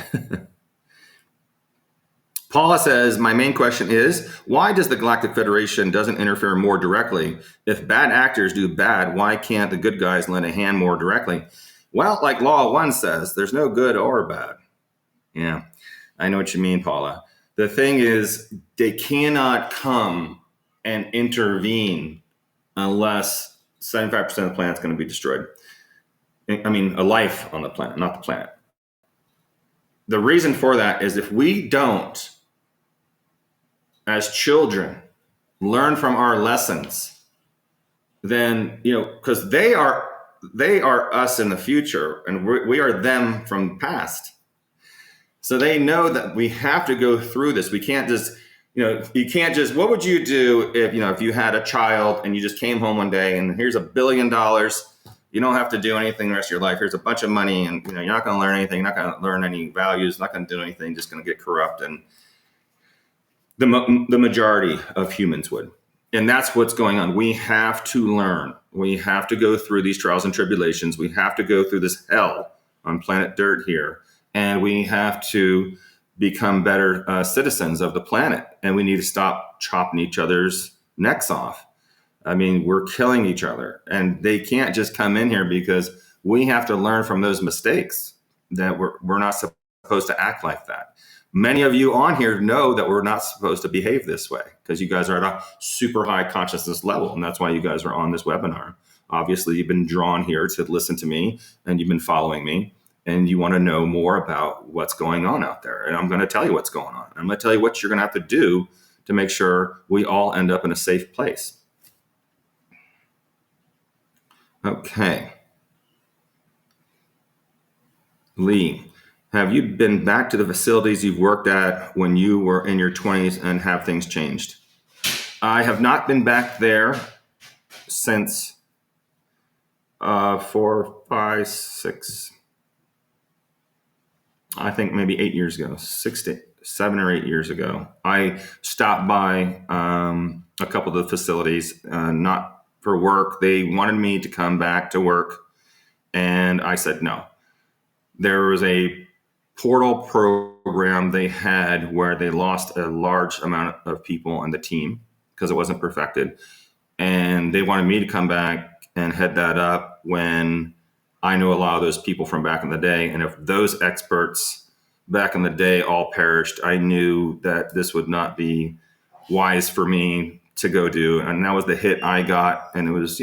Paula says, my main question is, why does the Galactic Federation doesn't interfere more directly? If bad actors do bad, why can't the good guys lend a hand more directly? Well, like Law 1 says, there's no good or bad. Yeah, I know what you mean, Paula. The thing is, they cannot come and intervene unless 75% of the planet's going to be destroyed. I mean, a life on the planet, not the planet. The reason for that is if we don't, as children, learn from our lessons, then, because they are us in the future and we are them from the past. So they know that we have to go through this. We can't just, what would you do if you had a child and you just came home one day and here's $1 billion. You don't have to do anything the rest of your life. Here's a bunch of money and, you're not going to learn anything. You're not going to learn any values, not going to do anything, just going to get corrupt. And the majority of humans would. And that's what's going on. We have to learn. We have to go through these trials and tribulations. We have to go through this hell on planet Dirt here. And we have to become better citizens of the planet. And we need to stop chopping each other's necks off. I mean, we're killing each other. And they can't just come in here because we have to learn from those mistakes that we're not supposed to act like that. Many of you on here know that we're not supposed to behave this way because you guys are at a super high consciousness level. And that's why you guys are on this webinar. Obviously, you've been drawn here to listen to me and you've been following me and you want to know more about what's going on out there. And I'm going to tell you what's going on. I'm going to tell you what you're going to have to do to make sure we all end up in a safe place. Okay. Lee. Have you been back to the facilities you've worked at when you were in your 20s and have things changed? I have not been back there since 4, 5, 6, I think maybe 8 years ago, 7 or 8 years ago. I stopped by a couple of the facilities, not for work. They wanted me to come back to work. And And I said no. There was a portal program they had where they lost a large amount of people on the team because it wasn't perfected. And they wanted me to come back and head that up when I knew a lot of those people from back in the day. And if those experts back in the day all perished, I knew that this would not be wise for me to go do. And that was the hit I got. And it was,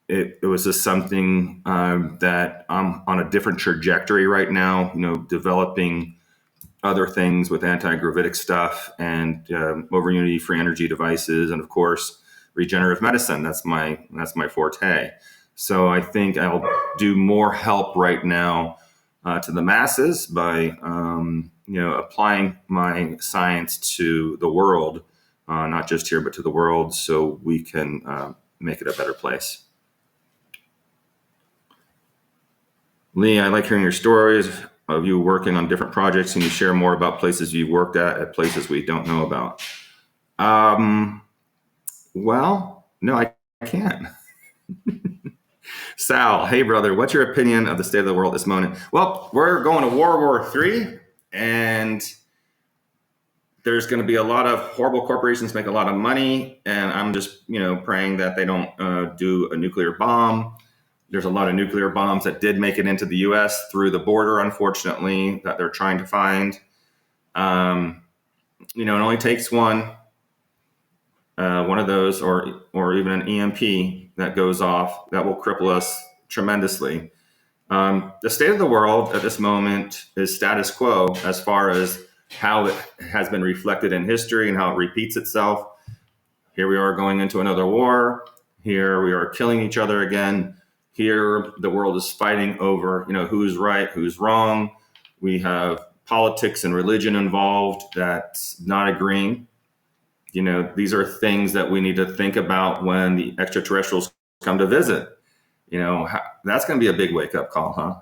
it was just something that I'm on a different trajectory right now, developing other things with anti-gravitic stuff and over unity free energy devices. And of course, regenerative medicine. That's my forte. So I think I'll do more help right now to the masses by, applying my science to the world, not just here, but to the world, so we can make it a better place. Lee, I like hearing your stories of you working on different projects. Can you share more about places you've worked at places we don't know about? Well, no, I can't. Sal, hey brother, what's your opinion of the state of the world at this moment? Well, we're going to World War III, and there's going to be a lot of horrible corporations make a lot of money, and I'm just, praying that they don't do a nuclear bomb. There's a lot of nuclear bombs that did make it into the U.S. through the border, unfortunately, that they're trying to find. It only takes one of those, or even an EMP that goes off that will cripple us tremendously. The state of the world at this moment is status quo as far as how it has been reflected in history and how it repeats itself. Here we are going into another war. Here we are killing each other again. Here the world is fighting over, who's right, who's wrong. We have politics and religion involved that's not agreeing. These are things that we need to think about when the extraterrestrials come to visit. That's going to be a big wake-up call, huh?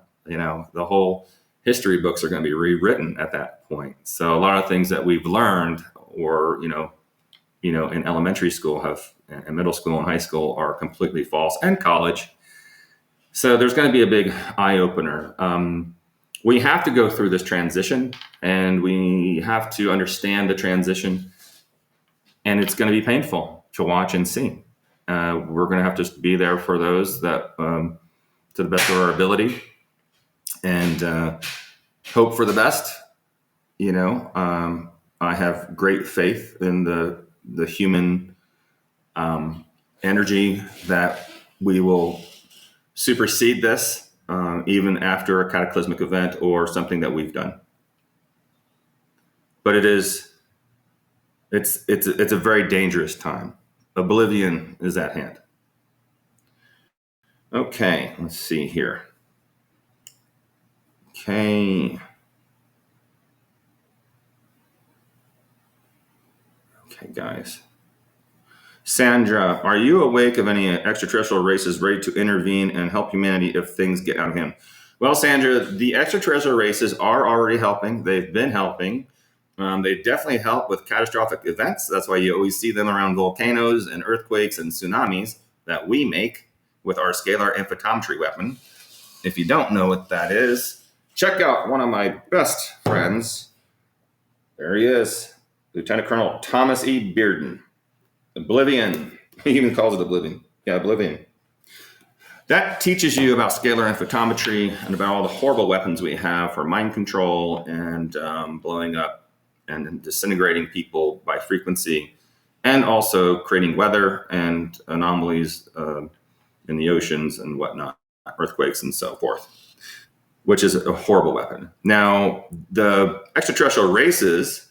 The whole history books are going to be rewritten at that point. So a lot of things that we've learned, or in elementary school, and middle school and high school, are completely false, and college. So there's going to be a big eye-opener. We have to go through this transition, and we have to understand the transition. And it's going to be painful to watch and see. We're going to have to be there for those that, to the best of our ability, and hope for the best. I have great faith in the human energy that we will supersede this, even after a cataclysmic event or something that we've done. But it's a very dangerous time. Oblivion is at hand. Okay, let's see here. Okay, guys. Sandra, are you awake of any extraterrestrial races ready to intervene and help humanity if things get out of hand? Well, Sandra, the extraterrestrial races are already helping. They've been helping. They definitely help with catastrophic events. That's why you always see them around volcanoes and earthquakes and tsunamis that we make with our scalar infotopmetry weapon. If you don't know what that is, check out one of my best friends. There he is, Lieutenant Colonel Thomas E. Bearden. Oblivion. He even calls it Oblivion. Yeah, Oblivion. That teaches you about scalar infotopmetry and about all the horrible weapons we have for mind control and blowing up and disintegrating people by frequency, and also creating weather and anomalies in the oceans and whatnot, earthquakes and so forth, which is a horrible weapon. Now, the extraterrestrial races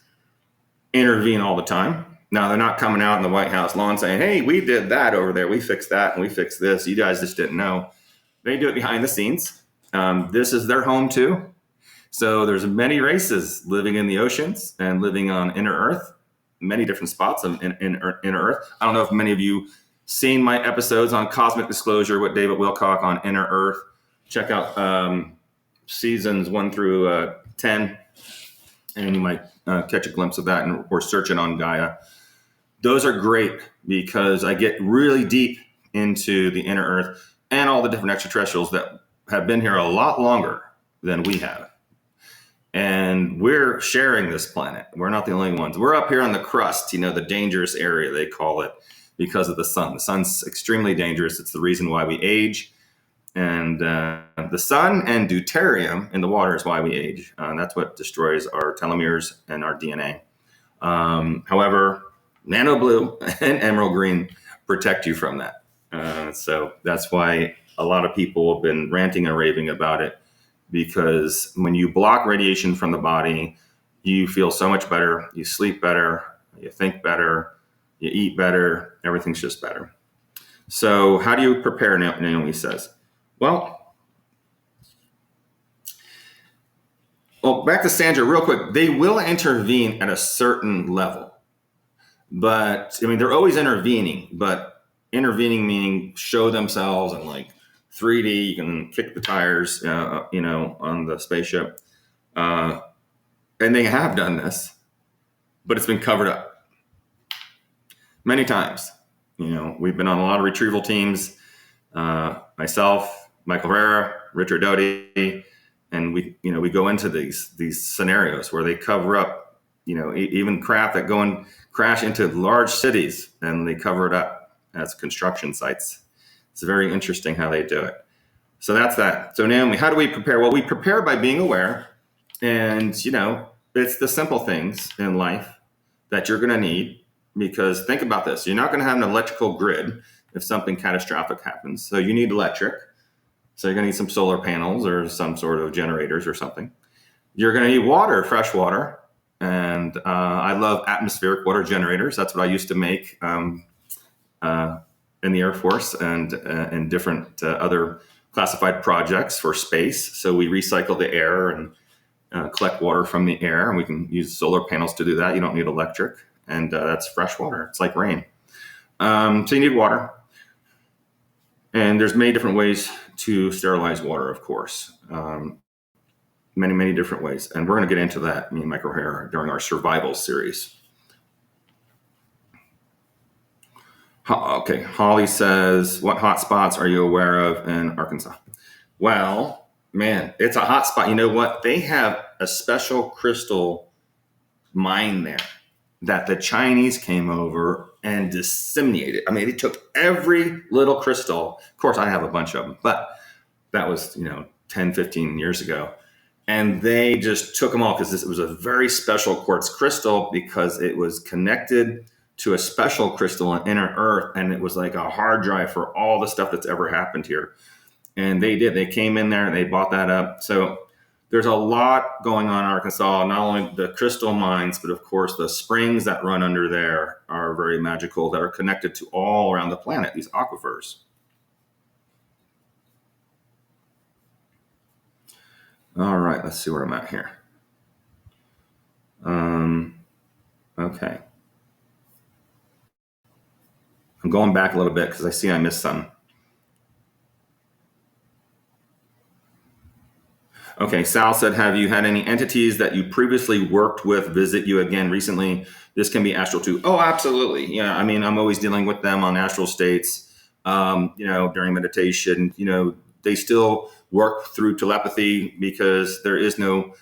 intervene all the time. Now, they're not coming out in the White House lawn saying, hey, we did that over there. We fixed that and we fixed this. You guys just didn't know. They do it behind the scenes. This is their home too. So there's many races living in the oceans and living on inner Earth, many different spots of inner Earth. I don't know if many of you seen my episodes on Cosmic Disclosure with David Wilcock on inner Earth. Check out seasons 1 through 10, and you might catch a glimpse of that, or search it on Gaia. Those are great because I get really deep into the inner Earth and all the different extraterrestrials that have been here a lot longer than we have. And we're sharing this planet. We're not the only ones. We're up here on the crust, the dangerous area, they call it, because of the sun. The sun's extremely dangerous. It's the reason why we age. And the sun and deuterium in the water is why we age. That's what destroys our telomeres and our DNA. However, nano blue and emerald green protect you from that. So that's why a lot of people have been ranting and raving about it, because when you block radiation from the body, you feel so much better, you sleep better, you think better, you eat better, everything's just better. So how do you prepare, Naomi says? Well, back to Sandra real quick. They will intervene at a certain level. But, they're always intervening, but intervening meaning show themselves in like 3D, you can kick the tires, on the spaceship. And they have done this, but it's been covered up many times. We've been on a lot of retrieval teams, myself, Michael Herrera, Richard Doty, and we go into these scenarios where they cover up, even craft that go and crash into large cities, and they cover it up as construction sites. It's very interesting how they do it. So that's that. So Naomi, how do we prepare? Well, we prepare by being aware, and it's the simple things in life that you're going to need, because think about this. You're not going to have an electrical grid if something catastrophic happens. So you need electric. So you're going to need some solar panels or some sort of generators or something. You're going to need water, fresh water. And I love atmospheric water generators. That's what I used to make in the Air Force and in different other classified projects for space. So we recycle the air and collect water from the air, and we can use solar panels to do that. You don't need electric, and that's fresh water. It's like rain. So you need water. And there's many different ways to sterilize water, of course. Many different ways. And we're going to get into that, me and Michael Herrera, during our survival series. Okay, Holly says, what hot spots are you aware of in Arkansas? Well, man, it's a hot spot. You know what? They have a special crystal mine there that the Chinese came over and disseminated. They took every little crystal. Of course, I have a bunch of them, but that was, 10, 15 years ago. And they just took them all because it was a very special quartz crystal, because it was connected to a special crystal in inner earth. And it was like a hard drive for all the stuff that's ever happened here. And they came in there and they bought that up. So there's a lot going on in Arkansas, not only the crystal mines, but of course the springs that run under there are very magical, that are connected to all around the planet, these aquifers. All right, let's see where I'm at here. Okay. I'm going back a little bit because I see I missed some. Okay, Sal said, have you had any entities that you previously worked with visit you again recently? This can be astral too. Oh, absolutely. Yeah, I'm always dealing with them on astral states, during meditation. They still work through telepathy because there is no,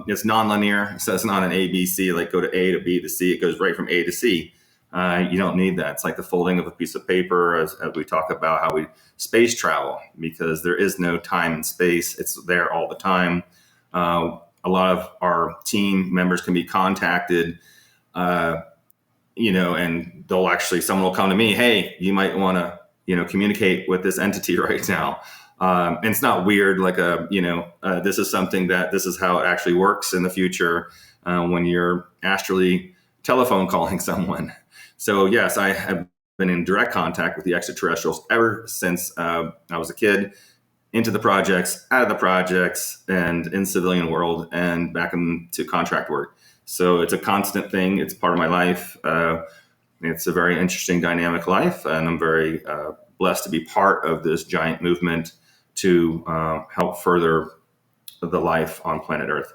it's nonlinear. So it's not an A, B, C, like go to A to B to C. It goes right from A to C. You don't need that. It's like the folding of a piece of paper, as we talk about how we space travel, because there is no time and space. It's there all the time. A lot of our team members can be contacted, and someone will come to me, hey, you might want to, communicate with this entity right now. And it's not weird, like this is something this is how it actually works in the future when you're astrally telephone calling someone. So yes, I have been in direct contact with the extraterrestrials ever since I was a kid, into the projects, out of the projects, and in civilian world, and back into contract work. So it's a constant thing. It's part of my life. It's a very interesting, dynamic life, and I'm very blessed to be part of this giant movement to help further the life on planet Earth.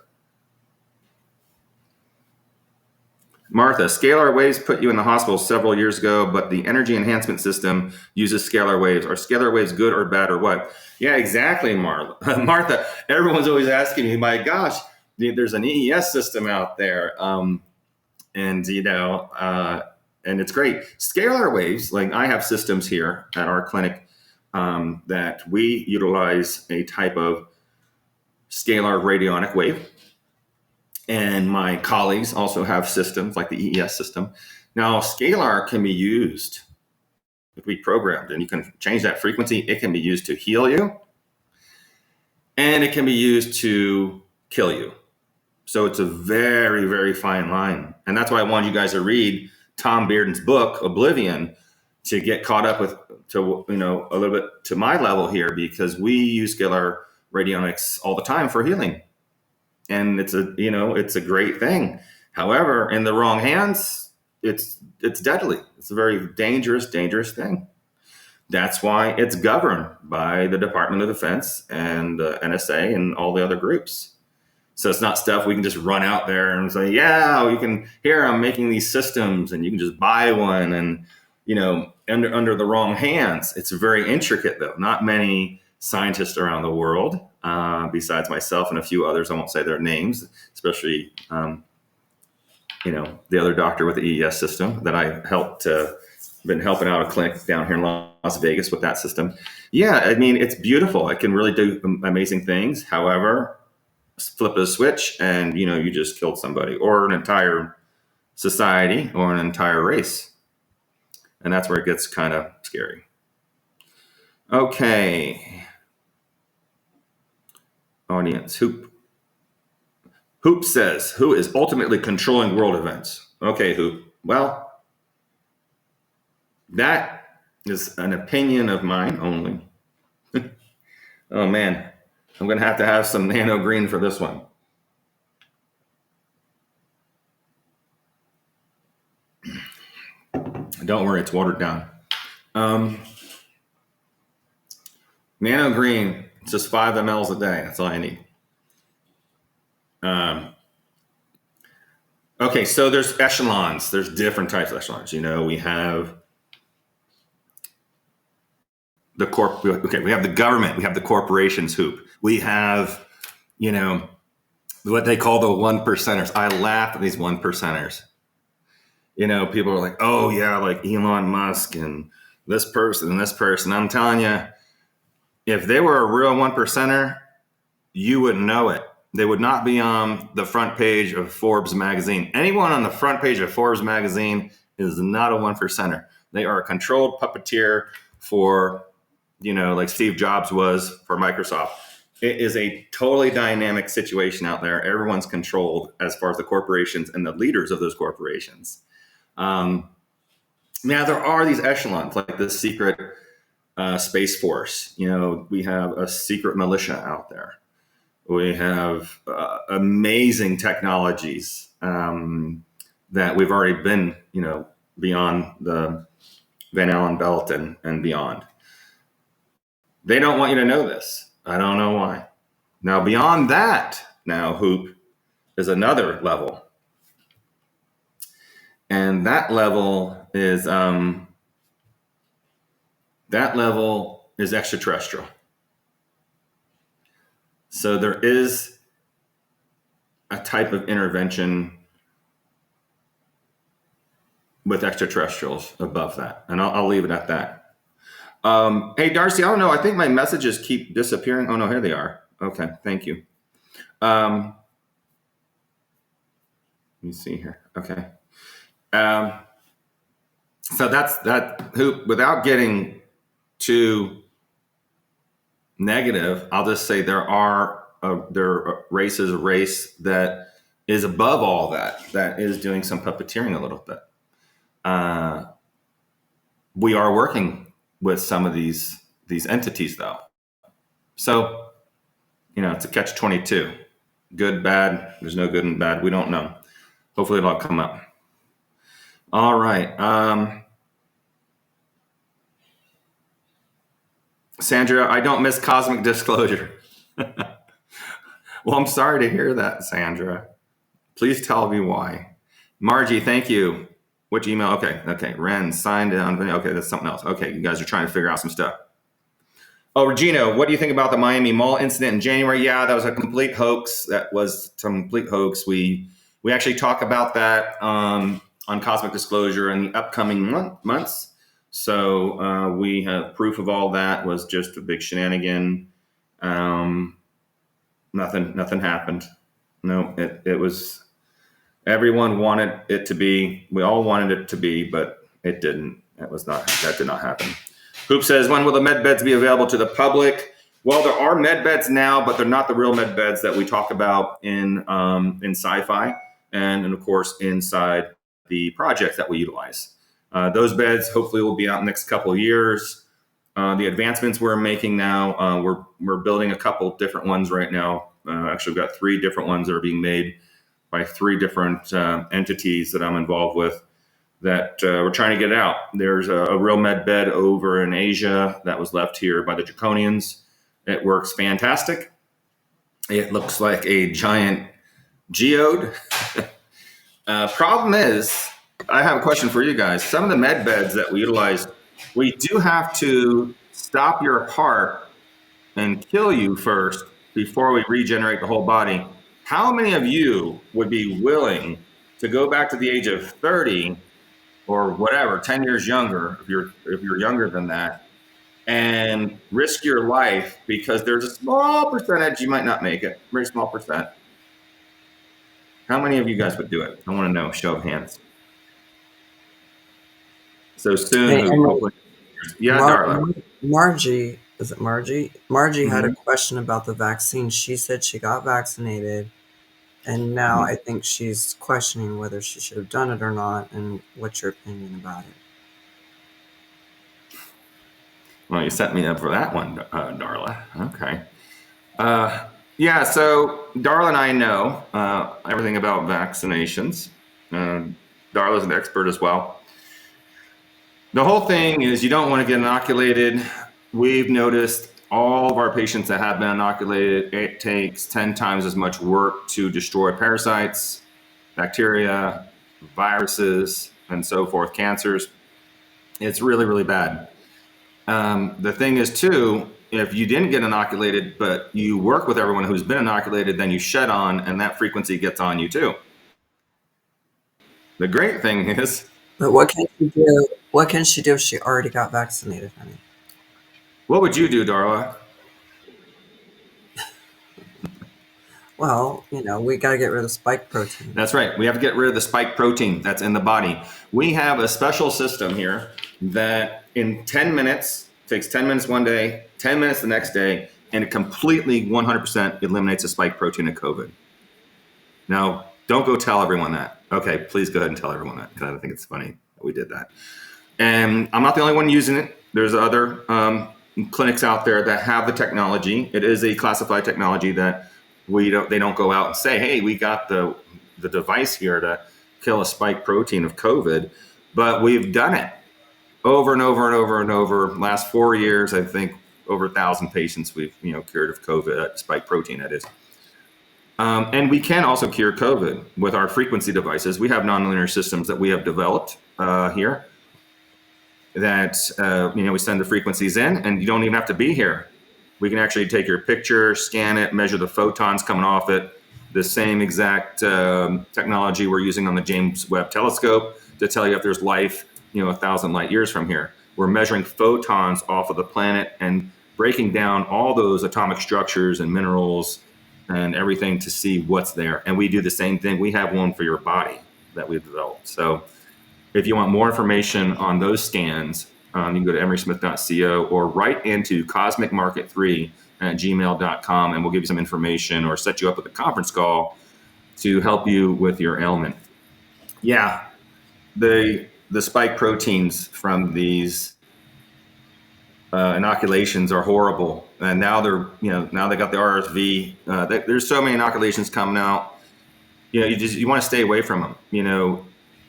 Martha, scalar waves put you in the hospital several years ago, but the energy enhancement system uses scalar waves. Are scalar waves good or bad or what? Yeah, exactly, Martha. Martha, everyone's always asking me, my gosh, there's an EES system out there. And it's great. Scalar waves, like I have systems here at our clinic that we utilize a type of scalar radionic wave. And my colleagues also have systems like the EES system. Now, scalar can be used, it can be programmed, and you can change that frequency. It can be used to heal you, and it can be used to kill you. So it's a very, very fine line. And that's why I wanted you guys to read Tom Bearden's book, Oblivion, to get caught up with, a little bit to my level here, because we use scalar radionics all the time for healing. And it's a great thing. However, in the wrong hands, it's deadly. It's a very dangerous thing. That's why it's governed by the Department of Defense and NSA and all the other groups. So it's not stuff we can just run out there and say, yeah, you can, here, I'm making these systems and you can just buy one and, under the wrong hands. It's very intricate though. Not many scientists around the world, besides myself and a few others, I won't say their names, especially, the other doctor with the EES system that I been helping out a clinic down here in Las Vegas with that system. Yeah, I mean, it's beautiful. It can really do amazing things. However, flip a switch and, you just killed somebody or an entire society or an entire race. And that's where it gets kind of scary. Okay. Audience, Hoop says, who is ultimately controlling world events? Okay, Hoop. Well, that is an opinion of mine only. Oh man, I'm going to have some nano green for this one. Don't worry, it's watered down. Nano green, it's just 5 mLs a day. That's all I need. Okay, so there's echelons. There's different types of echelons. We have we have the government. We have the corporations, Hoop. We have, what they call the 1%ers. I laugh at these 1%ers. People are like, oh yeah, like Elon Musk and this person and this person. I'm telling you, if they were a real 1%er, you wouldn't know it. They would not be on the front page of Forbes magazine. Anyone on the front page of Forbes magazine is not a 1%er. They are a controlled puppeteer for, like Steve Jobs was for Microsoft. It is a totally dynamic situation out there. Everyone's controlled as far as the corporations and the leaders of those corporations. Now there are these echelons, like the secret Space Force. We have a secret militia out there. We have amazing technologies that we've already been, beyond the Van Allen belt and beyond. They don't want you to know this. I don't know why. Now, beyond that, Hoop, is another level. And that level is extraterrestrial. So there is a type of intervention with extraterrestrials above that. And I'll leave it at that. Hey, Darcy, I don't know. I think my messages keep disappearing. Oh, no, here they are. Okay, thank you. Let me see here. Okay. So that's that. Hoop, without getting too negative, I'll just say there are a race that is above all that is doing some puppeteering a little bit. We are working with some of these entities, though. So, it's a catch-22. Good, bad. There's no good and bad. We don't know. Hopefully it'll all come up. All right. Sandra, I don't miss cosmic disclosure. Well, I'm sorry to hear that, Sandra. Please tell me why. Margie, thank you. Which email? Okay. Ren signed down. Okay, that's something else. Okay, you guys are trying to figure out some stuff. Oh, Regina, what do you think about the Miami Mall incident in January? Yeah, that was a complete hoax. That was a complete hoax. We actually talk about that on Cosmic Disclosure in the upcoming months. So we have proof of all that was just a big shenanigan. Nothing happened. No, it was. Everyone wanted it to be. We all wanted it to be, but it didn't. That did not happen. Hoop says, when will the med beds be available to the public? Well, there are med beds now, but they're not the real med beds that we talk about in sci-fi and of course inside the projects that we utilize. Those beds hopefully will be out in the next couple of years. The advancements we're making now, we're building a couple different ones right now. Actually, we've got 3 different ones that are being made by 3 different entities that I'm involved with, that we're trying to get out. There's a real med bed over in Asia that was left here by the Draconians. It works fantastic. It looks like a giant geode. Problem is, I have a question for you guys. Some of the med beds that we utilize, we do have to stop your heart and kill you first before we regenerate the whole body. How many of you would be willing to go back to the age of 30 or whatever, 10 years younger, if you're younger than that, and risk your life because there's a small percentage you might not make it, very small percent? How many of you guys would do it? I want to know, show of hands. So soon, hopefully. Yeah, Darla. Margie, is it Margie? Margie had a question about the vaccine. She said she got vaccinated, and now I think she's questioning whether she should have done it or not, and what's your opinion about it? Well, you set me up for that one, Darla. Okay. Yeah, so Darla and I know everything about vaccinations. Darla's an expert as well. The whole thing is you don't want to get inoculated. We've noticed all of our patients that have been inoculated, it takes 10 times as much work to destroy parasites, bacteria, viruses, and so forth, cancers. It's really, really bad. The thing is, too, if you didn't get inoculated, but you work with everyone who's been inoculated, then you shed on, and that frequency gets on you, too. The great thing is... But what can she do? What can she do if she already got vaccinated, honey? What would you do, Darla? Well, we got to get rid of the spike protein. That's right. We have to get rid of the spike protein that's in the body. We have a special system here that in 10 minutes, takes 10 minutes one day, 10 minutes the next day, and it completely 100% eliminates the spike protein of COVID. Now, don't go tell everyone that. Okay, please go ahead and tell everyone that, because I think it's funny that we did that. And I'm not the only one using it. There's other clinics out there that have the technology. It is a classified technology that they don't go out and say, hey, we got the device here to kill a spike protein of COVID, but we've done it over and over and over and over. Last 4 years, I think over 1,000 patients we've cured of COVID, spike protein, that is. And we can also cure COVID with our frequency devices. We have nonlinear systems that we have developed here that, we send the frequencies in, and you don't even have to be here. We can actually take your picture, scan it, measure the photons coming off it. The same exact technology we're using on the James Webb Telescope to tell you if there's life, 1,000 light years from here. We're measuring photons off of the planet and breaking down all those atomic structures and minerals and everything to see what's there. And we do the same thing. We have one for your body that we've developed. So if you want more information on those scans, you can go to emerysmith.co or write into cosmicmarket3@gmail.com, and we'll give you some information or set you up with a conference call to help you with your ailment. Yeah, the spike proteins from these inoculations are horrible, and now now they got the RSV. There's so many inoculations coming out. You want to stay away from them.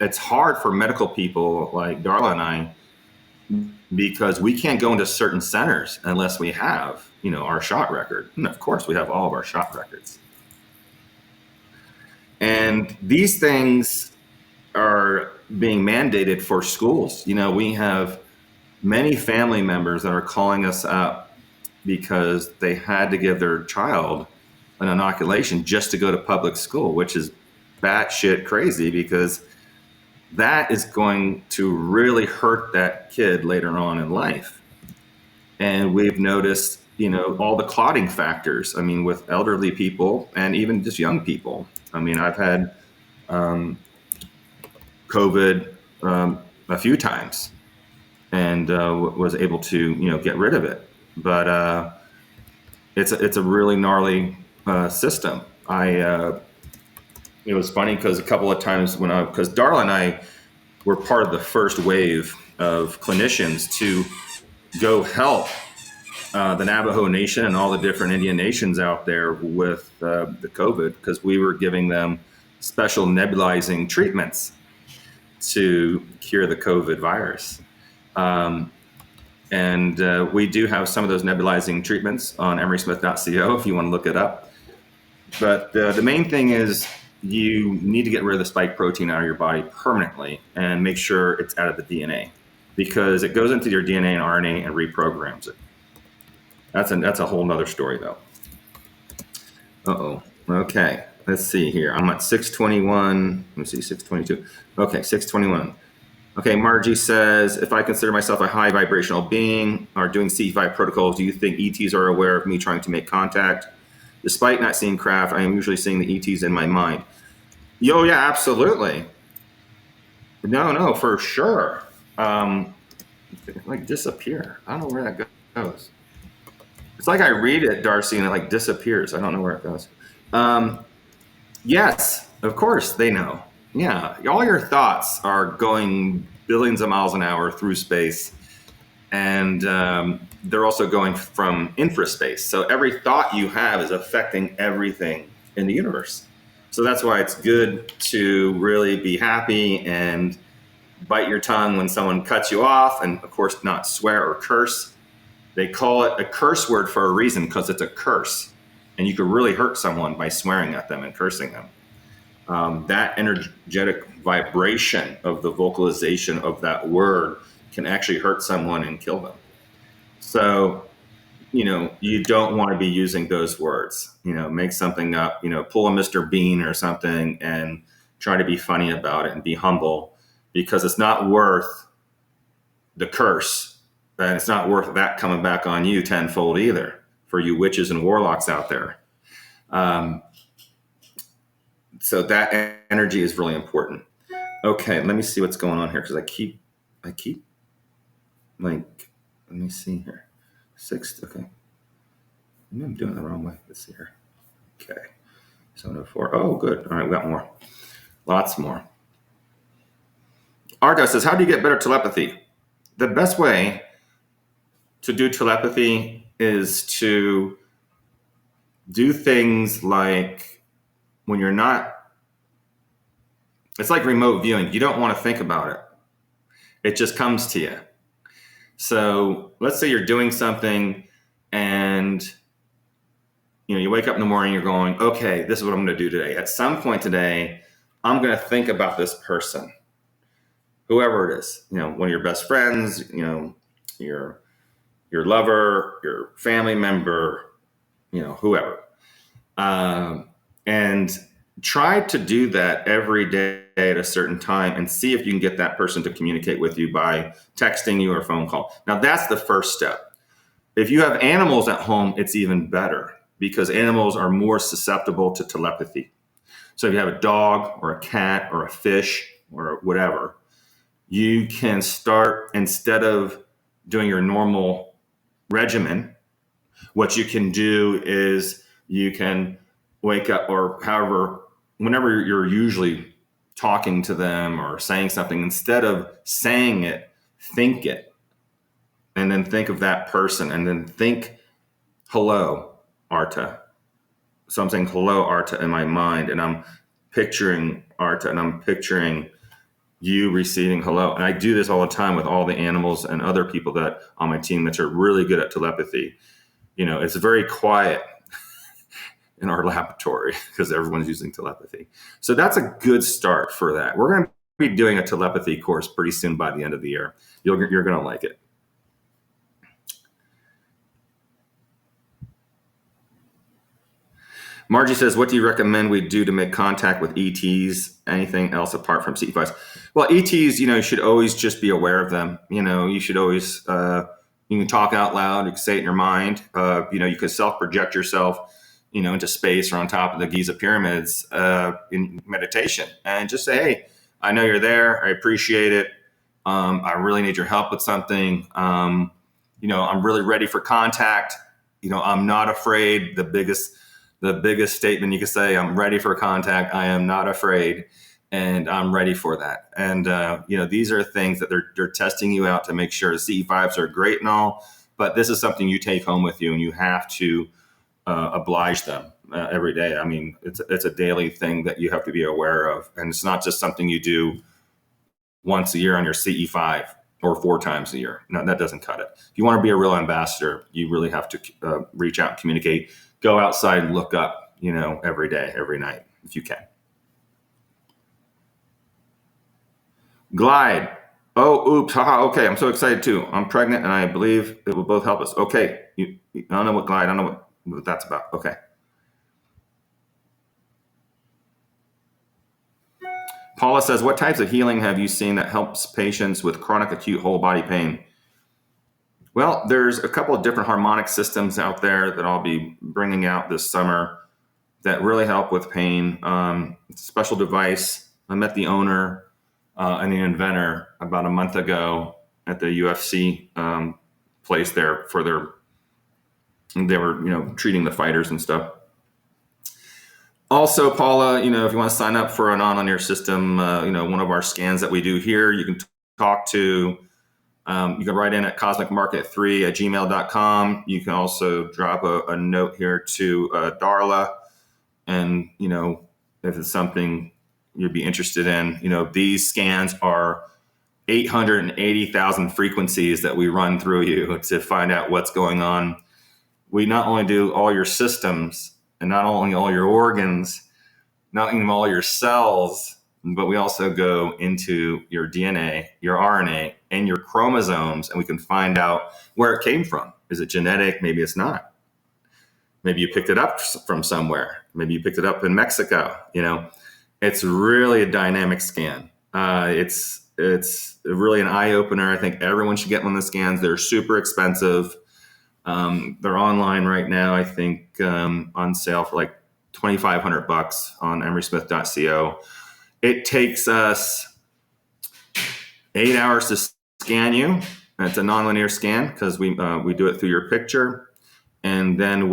It's hard for medical people like Darla and I, because we can't go into certain centers unless we have, our shot record. And of course, we have all of our shot records. And these things are being mandated for schools. We have many family members that are calling us up because they had to give their child an inoculation just to go to public school, which is batshit crazy, because that is going to really hurt that kid later on in life. And we've noticed, all the clotting factors. I mean, with elderly people and even just young people. I mean, I've had COVID a few times and was able to, get rid of it. But it's a really gnarly system. It was funny because a couple of times because Darla and I were part of the first wave of clinicians to go help the Navajo Nation and all the different Indian nations out there with the COVID, because we were giving them special nebulizing treatments to cure the COVID virus. And we do have some of those nebulizing treatments on emerysmith.co if you want to look it up. But the main thing is you need to get rid of the spike protein out of your body permanently and make sure it's out of the DNA, because it goes into your DNA and RNA and reprograms it. That's a whole nother story, though. Uh-oh. Okay. Let's see here. I'm at 621. Let me see, 622. Okay, 621. Okay, Margie says, if I consider myself a high vibrational being or doing C5 protocols, do you think ETs are aware of me trying to make contact? Despite not seeing craft, I am usually seeing the ETs in my mind. Yo, yeah, absolutely. No, for sure. Like disappear. I don't know where that goes. It's like I read it, Darcy, and it like disappears. I don't know where it goes. Yes, of course they know. Yeah, all your thoughts are going billions of miles an hour through space, and they're also going from infraspace. So every thought you have is affecting everything in the universe. So that's why it's good to really be happy and bite your tongue when someone cuts you off, and of course not swear or curse. They call it a curse word for a reason, because it's a curse, and you could really hurt someone by swearing at them and cursing them. That energetic vibration of the vocalization of that word can actually hurt someone and kill them. So, you don't want to be using those words. Make something up, pull a Mr. Bean or something and try to be funny about it and be humble, because it's not worth the curse. And it's not worth that coming back on you tenfold either, for you witches and warlocks out there. So that energy is really important. Okay, let me see what's going on here, because I keep like, let me see here. 6, okay. Maybe I'm doing it the wrong way. Let's see here. Okay, 704. Oh, good. All right, we got more. Lots more. Argo says, how do you get better telepathy? The best way to do telepathy is to do things like when you're not, it's like remote viewing. You don't want to think about it. It just comes to you. So let's say you're doing something and you wake up in the morning, you're going, okay, this is what I'm going to do today. At some point today, I'm going to think about this person, whoever it is, one of your best friends, your lover, your family member, whoever. And try to do that every day at a certain time and see if you can get that person to communicate with you by texting you or phone call. Now, that's the first step. If you have animals at home, it's even better, because animals are more susceptible to telepathy. So if you have a dog or a cat or a fish or whatever, you can start, instead of doing your normal regimen, what you can do is you can wake up, or whenever you're usually talking to them or saying something, instead of saying it, think it. And then think of that person, and then think, hello, Arta. So I'm saying hello, Arta, in my mind, and I'm picturing Arta, and I'm picturing you receiving hello. And I do this all the time with all the animals and other people that on my team that are really good at telepathy. It's very quiet in our laboratory because everyone's using telepathy. So that's a good start for that. We're going to be doing a telepathy course pretty soon by the end of the year. You're going to like it. Margie says, what do you recommend we do to make contact with ETs? Anything else apart from CE5s? Well, ETs, you should always just be aware of them. You should always, you can talk out loud. You can say it in your mind. You can self-project yourself, into space or on top of the Giza pyramids in meditation, and just say, hey, I know you're there. I appreciate it. I really need your help with something. I'm really ready for contact. I'm not afraid. The biggest statement you can say, I'm ready for contact. I am not afraid, and I'm ready for that. And, these are things that they're testing you out to make sure. CE5s are great and all, but this is something you take home with you, and you have to oblige them every day. I mean, it's a daily thing that you have to be aware of. And it's not just something you do once a year on your CE5 or 4 times a year. No, that doesn't cut it. If you want to be a real ambassador, you really have to reach out and communicate. Go outside and look up, every day, every night, if you can. Glide. Oh, oops. Haha. Okay. I'm so excited too. I'm pregnant and I believe it will both help us. Okay. I don't know what Glide, I don't know what that's about. Okay. Paula says, what types of healing have you seen that helps patients with chronic acute whole body pain? Well, there's a couple of different harmonic systems out there that I'll be bringing out this summer that really help with pain. It's a special device. I met the owner and the inventor about a month ago at the UFC place there they were, treating the fighters and stuff. Also, Paula, if you want to sign up for an on-air system, one of our scans that we do here, you can talk to. You can write in at cosmicmarket3@gmail.com. You can also drop a note here to Darla. And, if it's something you'd be interested in, these scans are 880,000 frequencies that we run through you to find out what's going on. We not only do all your systems and not only all your organs, not even all your cells, but we also go into your DNA, your RNA, and your chromosomes, and we can find out where it came from. Is it genetic? Maybe it's not. Maybe you picked it up from somewhere. Maybe you picked it up in Mexico. It's really a dynamic scan. It's really an eye opener. I think everyone should get one of the scans. They're super expensive. They're online right now. I think on sale for like $2,500 on emerysmith.co. It takes us 8 hours to scan you. It's a nonlinear scan because we do it through your picture, and then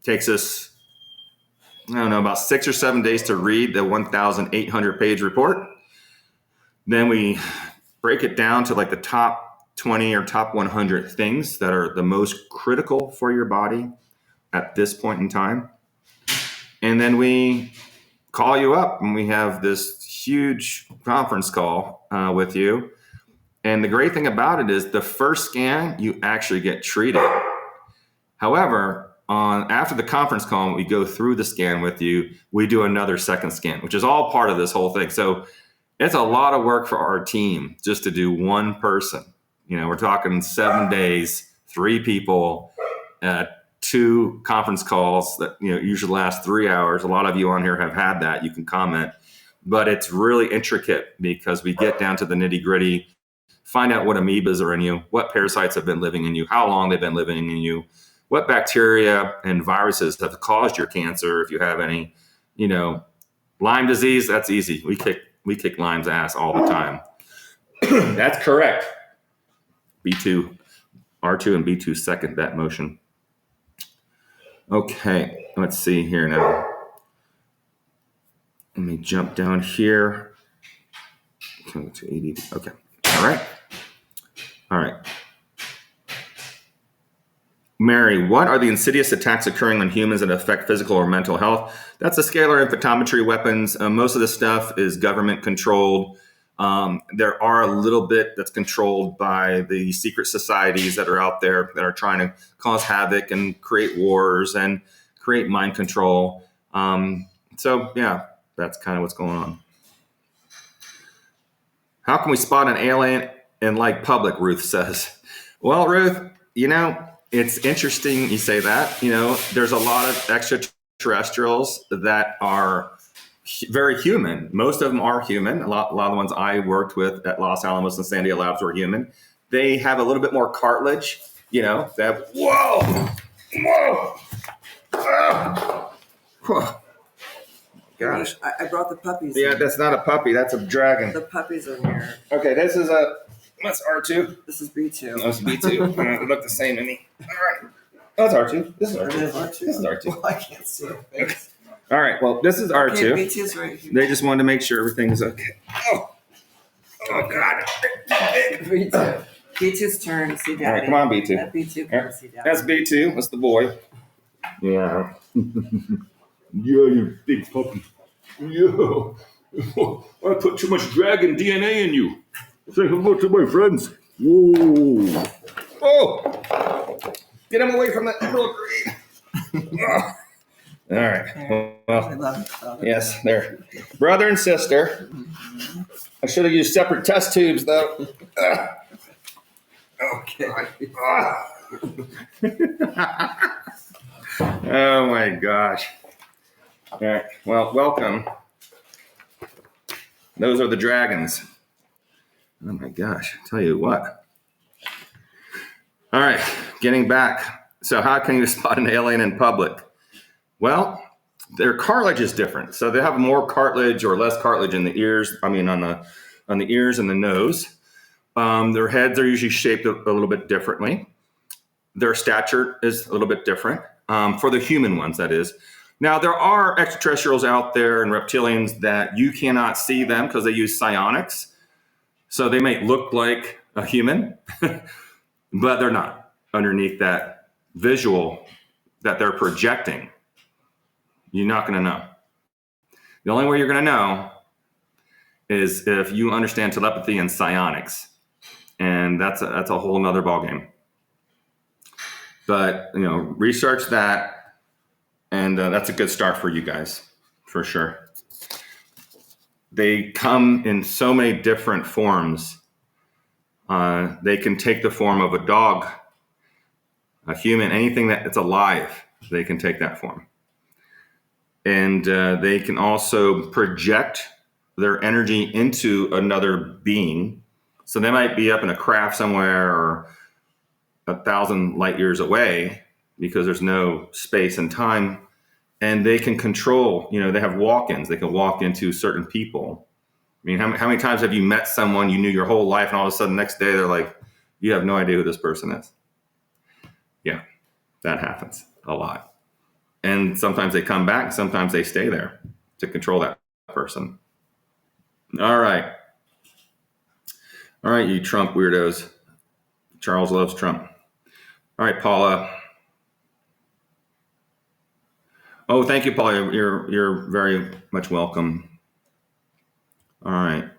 takes us about 6 or 7 days to read the 1,800 page report. Then we break it down to like the top 20 or top 100 things that are the most critical for your body at this point in time. And then we call you up and we have this huge conference call with you. And the great thing about it is the first scan, you actually get treated. However, after the conference call, we go through the scan with you, we do another second scan, which is all part of this whole thing. So it's a lot of work for our team just to do one person. We're talking 7 days, 3 people, 2 conference calls that usually last 3 hours. A lot of you on here have had that. You can comment, but it's really intricate because we get down to the nitty gritty, find out what amoebas are in you, what parasites have been living in you, how long they've been living in you, what bacteria and viruses have caused your cancer, if you have any. Lyme disease, that's easy. We kick Lyme's ass all the time. That's correct. B2, R2 and B2 second that motion. Okay, let's see here now. Let me jump down here. Okay, to 80. Okay, all right. Mary, what are the insidious attacks occurring on humans that affect physical or mental health? That's the scalar and photometry weapons. Most of the stuff is government controlled. There are a little bit that's controlled by the secret societies that are out there that are trying to cause havoc and create wars and create mind control. So yeah, that's kind of what's going on. How can we spot an alien in like public? Ruth says. Well, Ruth, it's interesting you say that. There's a lot of extraterrestrials that are very human. Most of them are human. A lot of the ones I worked with at Los Alamos and Sandia Labs were human. They have a little bit more cartilage. They have, whoa, whoa. Gosh. I brought the puppies. Yeah, in. that's not a puppy. That's a dragon. The puppies are here. Okay, that's R2. This is B2. That's B2. They look the same to me. All right. That's R2. This is R2. This is R2. Well, I can't see it. Okay. All right. Well, this is R2. Okay, B2's right here. They just wanted to make sure everything is okay. Oh God. B2. B2's turn. See Daddy. All right, come on, B2. Let B2 come see Daddy. That's B2. That's the boy. Yeah. Yeah, you big puppy. Yeah. I put too much dragon DNA in you. Say hello to my friends. Whoa. Oh. Get him away from that emerald green. Oh. All right. Well, I love it. yes, they're brother and sister. I should have used separate test tubes, though. Okay. Oh, my gosh. All right. Well, welcome. Those are the dragons. Oh, my gosh. Tell you what. All right. Getting back. So how can you spot an alien in public? Well, their cartilage is different. So they have more cartilage or less cartilage in the ears. I mean, on the ears and the nose. Their heads are usually shaped a little bit differently. Their stature is a little bit different. For the human ones, that is. Now, there are extraterrestrials out there and reptilians that you cannot see them because they use psionics. So they may look like a human, but they're not underneath that visual that they're projecting. You're not going to know. The only way you're going to know is if you understand telepathy and psionics. And that's a whole nother ballgame. But, research that. And that's a good start for you guys, for sure. They come in so many different forms. They can take the form of a dog, a human, anything that's alive, they can take that form. And they can also project their energy into another being. So they might be up in a craft somewhere or 1,000 light years away because there's no space and time. And they can control, they have walk-ins. They can walk into certain people. I mean, how many times have you met someone you knew your whole life and all of a sudden the next day they're like, you have no idea who this person is? Yeah, that happens a lot. And sometimes they come back, sometimes they stay there to control that person. All right, you Trump weirdos. Charles loves Trump. All right, Paula. Oh, thank you, Paula. You're very much welcome. All right.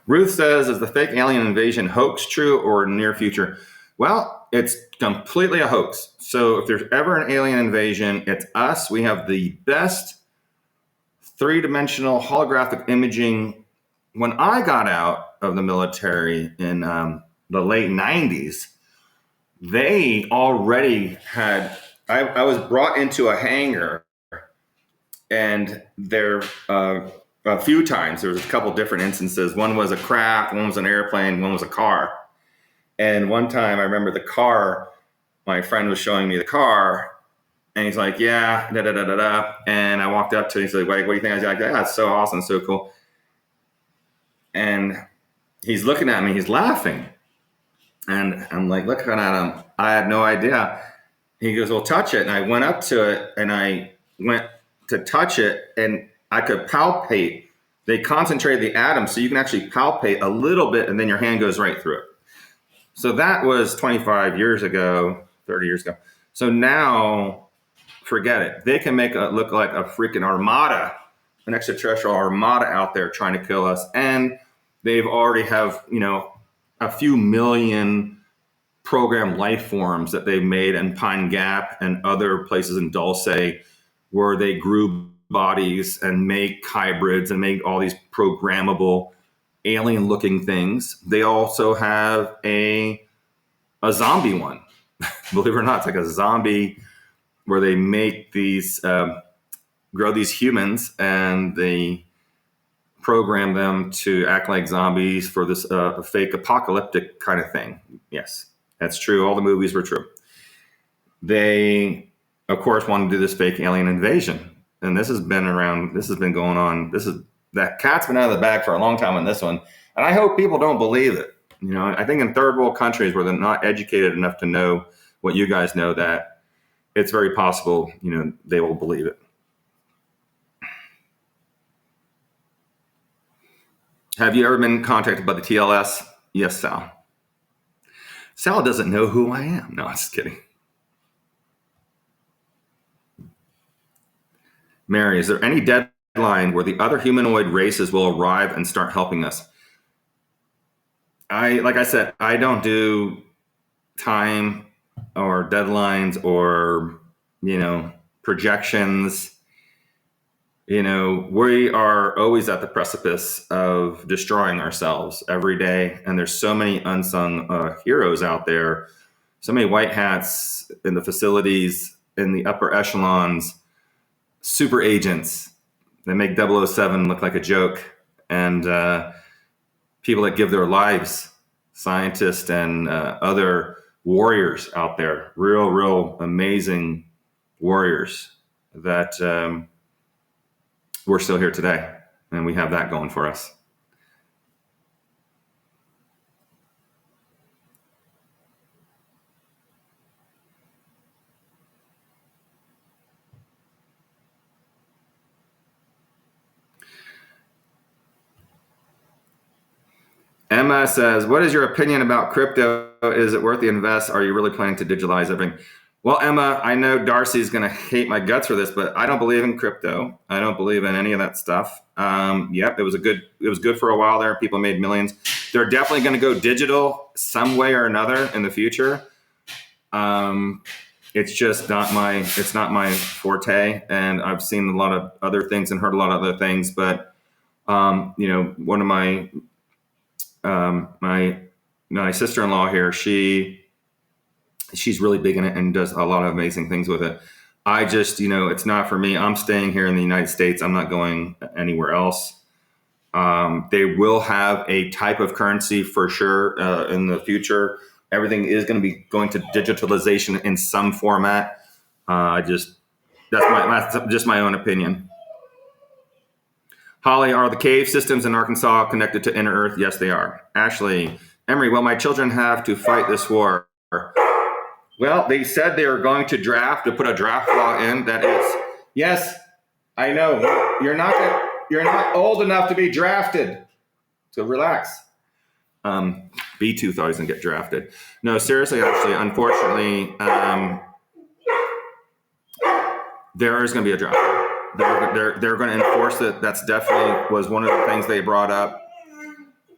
Ruth says, is the fake alien invasion hoax true or near future? Well, it's completely a hoax. So if there's ever an alien invasion, it's us. We have the best three-dimensional holographic imaging. When I got out of the military in the late 90s, they already had, I was brought into a hangar, and there a few times, there was a couple different instances. One was a craft, one was an airplane, one was a car. And one time I remember the car, my friend was showing me the car, and he's like, yeah, da da da da da. And I walked up to him, he's like, what do you think? I was like, yeah, it's so awesome, so cool. And he's looking at me, he's laughing. And I'm like looking at him, I had no idea. He goes, well, touch it. And I went up to it, and I went to touch it, and I could palpate. They concentrated the atoms, so you can actually palpate a little bit, and then your hand goes right through it. So that was 25 years ago, 30 years ago. So now, forget it. They can make it look like a freaking armada an extraterrestrial armada out there trying to kill us, and they've already have, a few million programmed life forms that they've made in Pine Gap and other places in Dulce, where they grew bodies and make hybrids and make all these programmable alien looking things. They also have a zombie one. Believe it or not, it's like a zombie where they make these, grow these humans, and they program them to act like zombies for this fake apocalyptic kind of thing. Yes, that's true. All the movies were true. They, of course, want to do this fake alien invasion. And this has been around, this has been going on. That cat's been out of the bag for a long time on this one. And I hope people don't believe it. I think in third world countries where they're not educated enough to know what you guys know, that it's very possible, they will believe it. Have you ever been contacted by the TLS? Yes, Sal. Sal doesn't know who I am. No, I'm just kidding. Mary, is there any deadline where the other humanoid races will arrive and start helping us? Like I said, I don't do time or deadlines or, projections. We are always at the precipice of destroying ourselves every day. And there's so many unsung heroes out there, so many white hats in the facilities, in the upper echelons, super agents that make 007 look like a joke, and people that give their lives, scientists and other warriors out there, real amazing warriors that we're still here today, and we have that going for us. Emma says, what is your opinion about crypto? Is it worth the invest? Are you really planning to digitalize everything? Well, Emma, I know Darcy's going to hate my guts for this, but I don't believe in crypto. I don't believe in any of that stuff. Yep, it was good for a while there. People made millions. They're definitely going to go digital some way or another in the future. It's just not my forte. And I've seen a lot of other things and heard a lot of other things. But one of my my sister-in-law here, she's really big in it and does a lot of amazing things with it. I just, it's not for me. I'm staying here in the United States. I'm not going anywhere else. They will have a type of currency for sure in the future. Everything is going to be going to digitalization in some format. That's just my own opinion. Holly, are the cave systems in Arkansas connected to Inner Earth? Yes, they are. Ashley, Emery, will my children have to fight this war? Well, they said they are going to put a draft law in that is, yes, I know, you're not old enough to be drafted, so relax. B2 thought he was going to get drafted. No, seriously, actually, unfortunately, there is going to be a draft. They're going to enforce it. That's definitely was one of the things they brought up.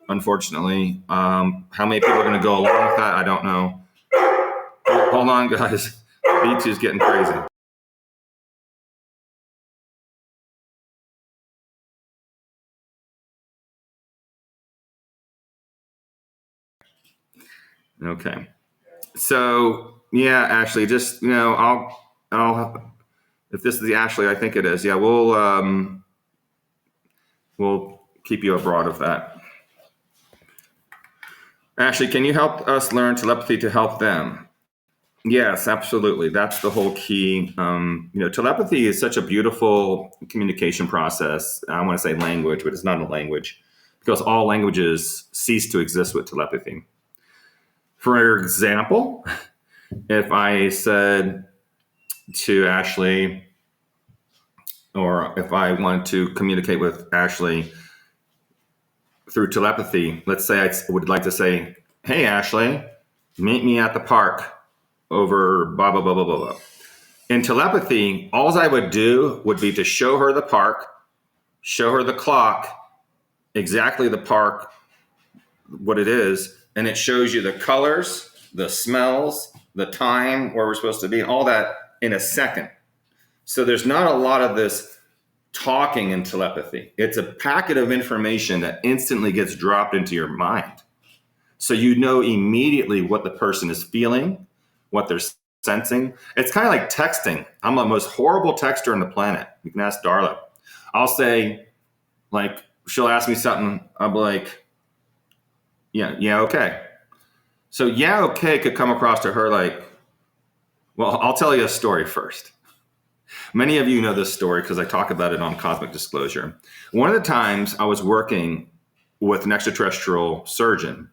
Unfortunately, how many people are going to go along with that? I don't know. Hold on, guys. B2's getting crazy. Okay. So yeah, Ashley, just I'll if this is the Ashley, I think it is. Yeah, we'll keep you abroad of that. Ashley, can you help us learn telepathy to help them? Yes, absolutely. That's the whole key. Telepathy is such a beautiful communication process. I want to say language, but it's not a language because all languages cease to exist with telepathy. For example, if I said to Ashley, or if I wanted to communicate with Ashley through telepathy, let's say I would like to say, hey, Ashley, meet me at the park over blah, blah, blah, blah, blah, blah. In telepathy, all I would do would be to show her the park, show her the clock, exactly the park, what it is, and it shows you the colors, the smells, the time, where we're supposed to be, and all that in a second. So there's not a lot of this talking in telepathy. It's a packet of information that instantly gets dropped into your mind. So you know immediately what the person is feeling, what they're sensing. It's kind of like texting. I'm the most horrible texter on the planet. You can ask Darla. I'll say, like, she'll ask me something. I'll be like, yeah, okay. So yeah, okay could come across to her like, well, I'll tell you a story first. Many of you know this story because I talk about it on Cosmic Disclosure. One of the times I was working with an extraterrestrial surgeon,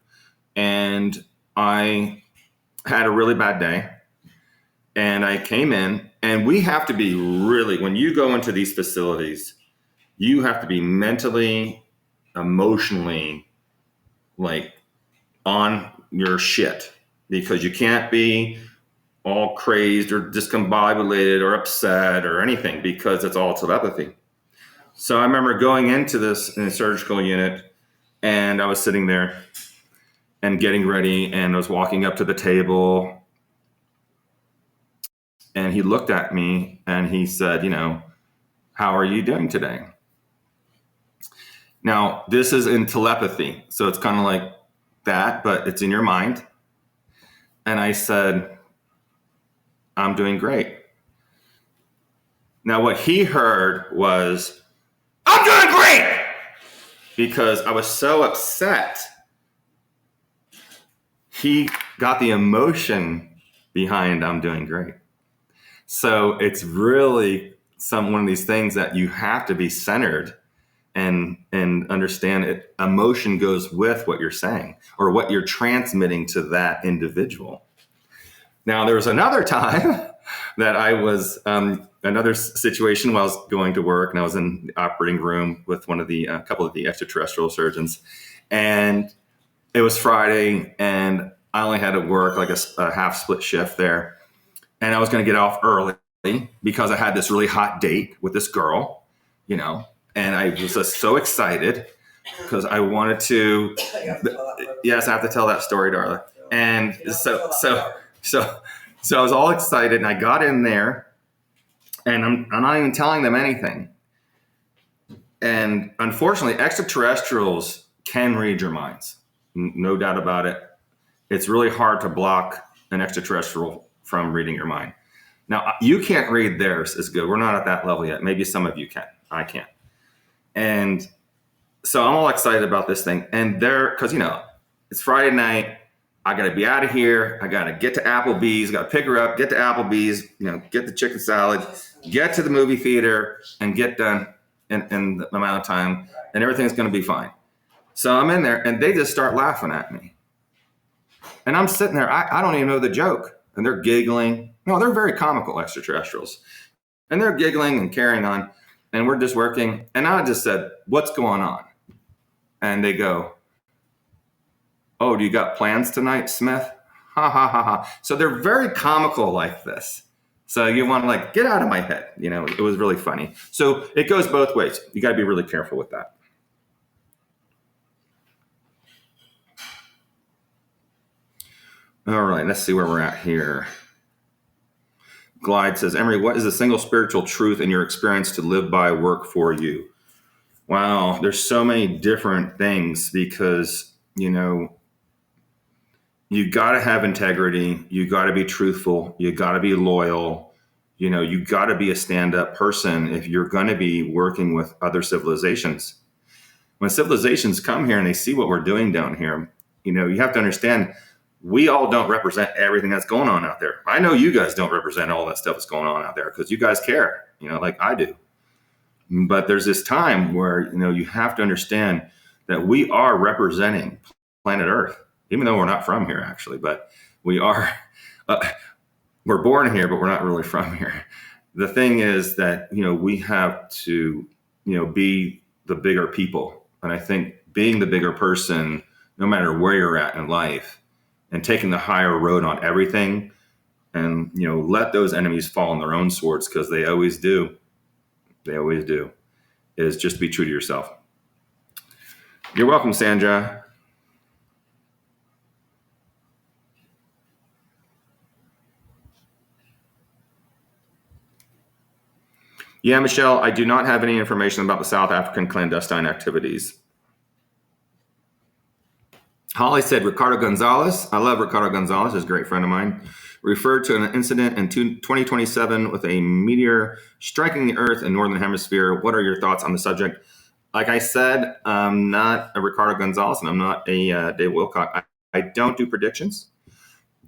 and I had a really bad day, and I came in, and we have to be really, when you go into these facilities, you have to be mentally, emotionally, like, on your shit, because you can't be all crazed or discombobulated or upset or anything, because it's all telepathy. So I remember going into this in a surgical unit, and I was sitting there and getting ready, and I was walking up to the table, and he looked at me and he said, how are you doing today? Now, this is in telepathy, so it's kind of like that, but it's in your mind. And I said, I'm doing great. Now, what he heard was, I'm doing great! Because I was so upset. He got the emotion behind I'm doing great. So it's really one of these things that you have to be centered and understand it. Emotion goes with what you're saying or what you're transmitting to that individual. Now, there was another time that I was another situation while I was going to work, and I was in the operating room with a couple of the extraterrestrial surgeons, and it was Friday, and I only had to work like a half split shift there, and I was going to get off early because I had this really hot date with this girl, and I was just so excited because I wanted to. Yes, I have to tell that story, Darla. And so I was all excited, and I got in there, and I'm not even telling them anything. And unfortunately, extraterrestrials can read your minds, no doubt about it. It's really hard to block an extraterrestrial from reading your mind. Now, you can't read theirs as good. We're not at that level yet. Maybe some of you can. I can't. And so I'm all excited about this thing. And because, it's Friday night. I got to be out of here. I got to get to Applebee's, got to pick her up, get to Applebee's, get the chicken salad, get to the movie theater, and get done in the amount of time, and everything's going to be fine. So I'm in there, and they just start laughing at me. And I'm sitting there. I don't even know the joke. And they're giggling. No, they're very comical extraterrestrials. And they're giggling and carrying on. And we're just working. And I just said, what's going on? And they go, oh, do you got plans tonight, Smith? Ha, ha, ha, ha. So they're very comical like this. So you want to get out of my head. It was really funny. So it goes both ways. You got to be really careful with that. All right, let's see where we're at here. Glide says, Emery, what is the single spiritual truth in your experience to live by, work for you? Wow, there's so many different things because, you got to have integrity. You got to be truthful. You got to be loyal. You got to be a stand-up person if you're going to be working with other civilizations. When civilizations come here and they see what we're doing down here, you have to understand we all don't represent everything that's going on out there. I know you guys don't represent all that stuff that's going on out there because you guys care, like I do. But there's this time where, you have to understand that we are representing planet Earth, even though we're not from here, actually. But we are, we're born here, but we're not really from here. The thing is that, we have to, be the bigger people. And I think being the bigger person, no matter where you're at in life, and taking the higher road on everything, and, let those enemies fall on their own swords, because they always do. They always do. is just be true to yourself. You're welcome, Sandra. Yeah, Michelle, I do not have any information about the South African clandestine activities. Holly said Ricardo Gonzalez. I love Ricardo Gonzalez. He's a great friend of mine. Referred to an incident in 2027 with a meteor striking the Earth in northern hemisphere. What are your thoughts on the subject? Like I said, I'm not a Ricardo Gonzalez, and I'm not a Dave Wilcock. I don't do predictions.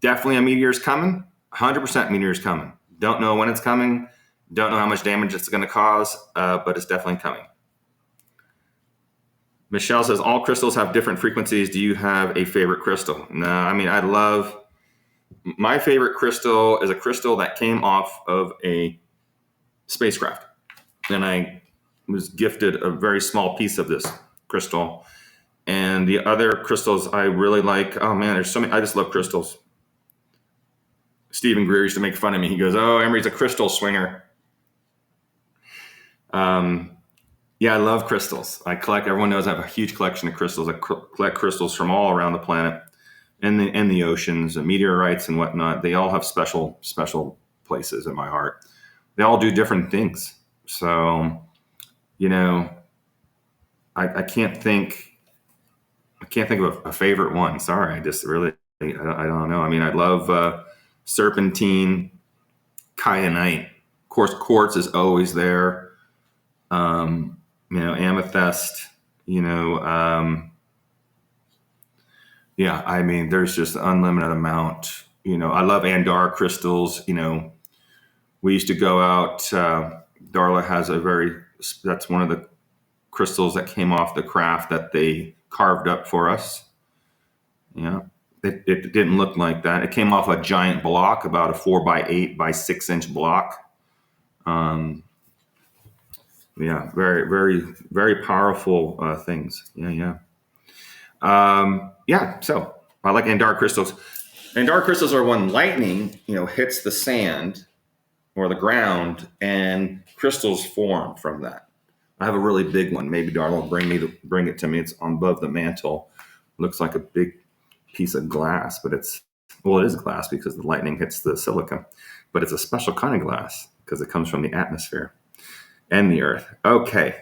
Definitely a meteor's coming. 100% meteor's coming. Don't know when it's coming. Don't know how much damage it's going to cause, but it's definitely coming. Michelle says, all crystals have different frequencies. Do you have a favorite crystal? No, I mean, my favorite crystal is a crystal that came off of a spacecraft. And I was gifted a very small piece of this crystal. And the other crystals I really like, oh man, there's so many, I just love crystals. Stephen Greer used to make fun of me. He goes, oh, Emery's a crystal swinger. Yeah, I love crystals. Everyone knows I have a huge collection of crystals. I collect crystals from all around the planet and the oceans and meteorites and whatnot. They all have special places in my heart. They all do different things. So, I can't think of a favorite one. Sorry. I don't know. I mean, I love serpentine, kyanite. Of course, quartz is always there. Amethyst, yeah, I mean, there's just an unlimited amount. I love Andar crystals. We used to go out, Darla has that's one of the crystals that came off the craft that they carved up for us. Yeah. It didn't look like that. It came off a giant block, about a 4x8 by 6 inch block. Yeah, very, very, very powerful things. Yeah. So I like Andar crystals. Andar crystals are when lightning, hits the sand or the ground, and crystals form from that. I have a really big one. Maybe Darla will bring it to me. It's on above the mantle. Looks like a big piece of glass, but it is glass because the lightning hits the silica. But it's a special kind of glass because it comes from the atmosphere and the earth. Okay.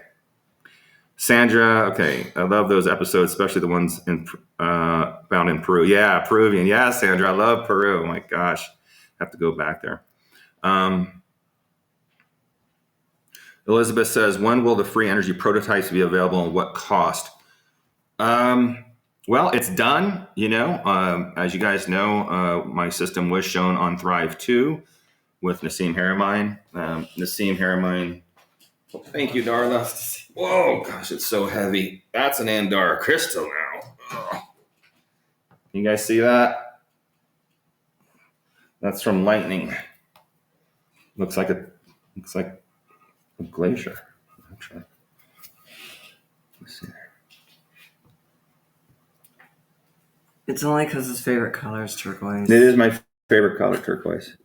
Sandra, okay. I love those episodes, especially the ones found in Peru. Yeah, Peruvian. Yeah, Sandra, I love Peru. Oh my gosh. Have to go back there. Elizabeth says, when will the free energy prototypes be available and what cost? Well, it's done. As you guys know, my system was shown on Thrive 2 with Nassim Haramein. Nassim Haramein. Thank you, Darla. Whoa, gosh, it's so heavy. That's an Andar crystal now. Ugh. You guys see that? That's from lightning. Looks like a glacier, actually. Let's see there. It's only because his favorite color is turquoise. It is my favorite color, turquoise.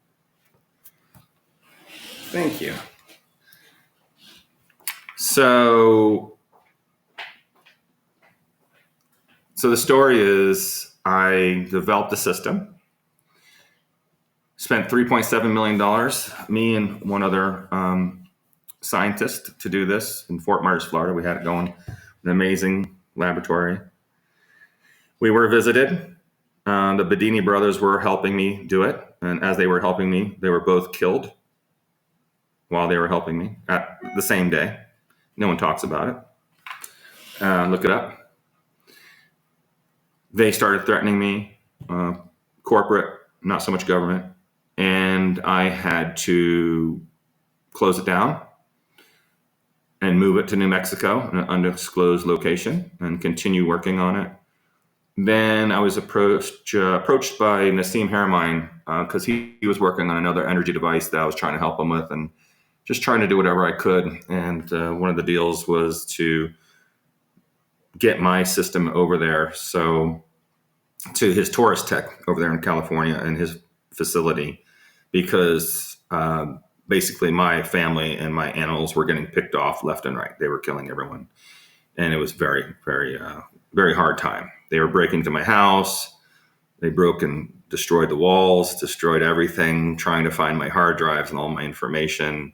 Thank you. So the story is I developed a system, spent $3.7 million, me and one other scientist, to do this in Fort Myers, Florida. We had it going, an amazing laboratory. We were visited. The Bedini brothers were helping me do it. And as they were helping me, they were both killed while they were helping me at the same day. No one talks about it. Look it up. They started threatening me, corporate, not so much government. And I had to close it down and move it to New Mexico, an undisclosed location, and continue working on it. Then I was approached by Nassim Haramein because he was working on another energy device that I was trying to help him with, and just trying to do whatever I could. And one of the deals was to get my system over there. So to his Taurus Tech over there in California and his facility, because basically my family and my animals were getting picked off left and right. They were killing everyone. And it was very, very, very hard time. They were breaking into my house. They broke and destroyed the walls, destroyed everything, trying to find my hard drives and all my information.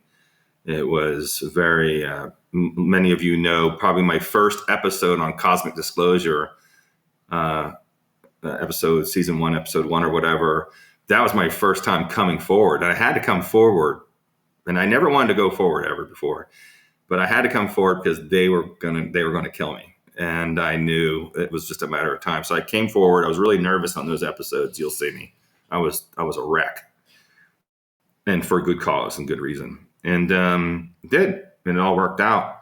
It was very, many of you know, probably my first episode on Cosmic Disclosure, episode, season 1, episode 1 or whatever. That was my first time coming forward. And I had to come forward. And I never wanted to go forward ever before, but I had to come forward because they were going to kill me. And I knew it was just a matter of time. So I came forward. I was really nervous on those episodes. You'll see me. I was a wreck, and for good cause and good reason. And did, and it all worked out.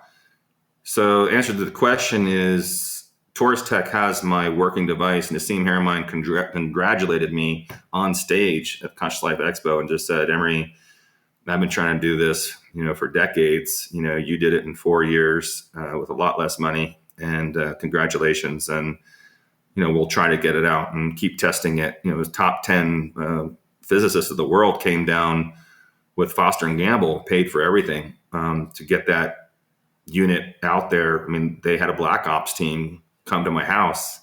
So the answer to the question is, Taurus Tech has my working device, and Nassim Haramein congratulated me on stage at Conscious Life Expo and just said, Emery, I've been trying to do this, for decades. You did it in 4 years with a lot less money, and congratulations. And, we'll try to get it out and keep testing it. The top 10 physicists of the world came down with Foster and Gamble, paid for everything to get that unit out there. I mean, they had a black ops team come to my house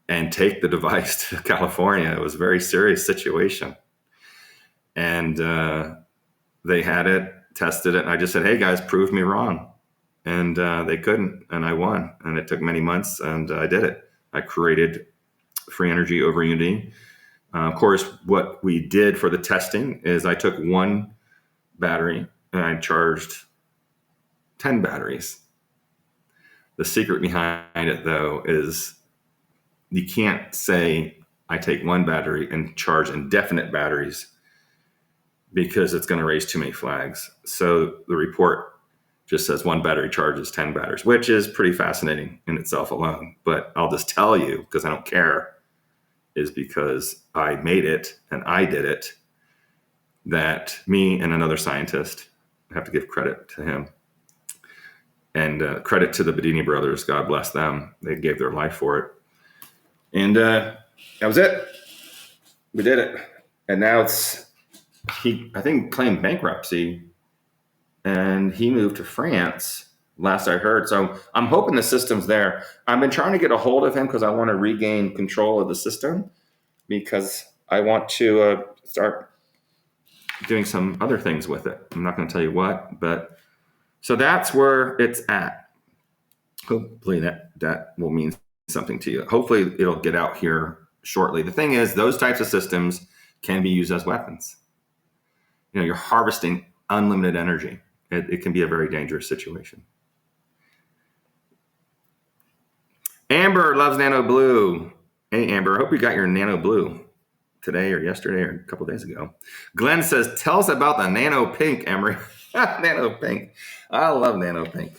and take the device to California. It was a very serious situation. And they had it, tested it. And I just said, hey guys, prove me wrong. And they couldn't, and I won. And it took many months, and I did it. I created free energy over unity. Of course, what we did for the testing is I took one battery and I charged 10 batteries. The secret behind it, though, is you can't say I take one battery and charge indefinite batteries, because it's going to raise too many flags. So the report just says one battery charges 10 batteries, which is pretty fascinating in itself alone. But I'll just tell you, because I don't care, is because I made it and I did it, that me and another scientist, I have to give credit to him, and credit to the Bedini brothers. God bless them. They gave their life for it. And that was it. We did it. And now he, I think, claimed bankruptcy, and he moved to France, last I heard. So I'm hoping the system's there. I've been trying to get a hold of him because I want to regain control of the system, because I want to start doing some other things with it. I'm not going to tell you what, but so that's where it's at. Hopefully that will mean something to you. Hopefully it'll get out here shortly. The thing is, those types of systems can be used as weapons. You're harvesting unlimited energy. It can be a very dangerous situation. Amber loves Nano Blue. Hey, Amber, I hope you got your Nano Blue today or yesterday or a couple days ago. Glenn says, tell us about the Nano Pink, Emery. Nano Pink. I love Nano Pink.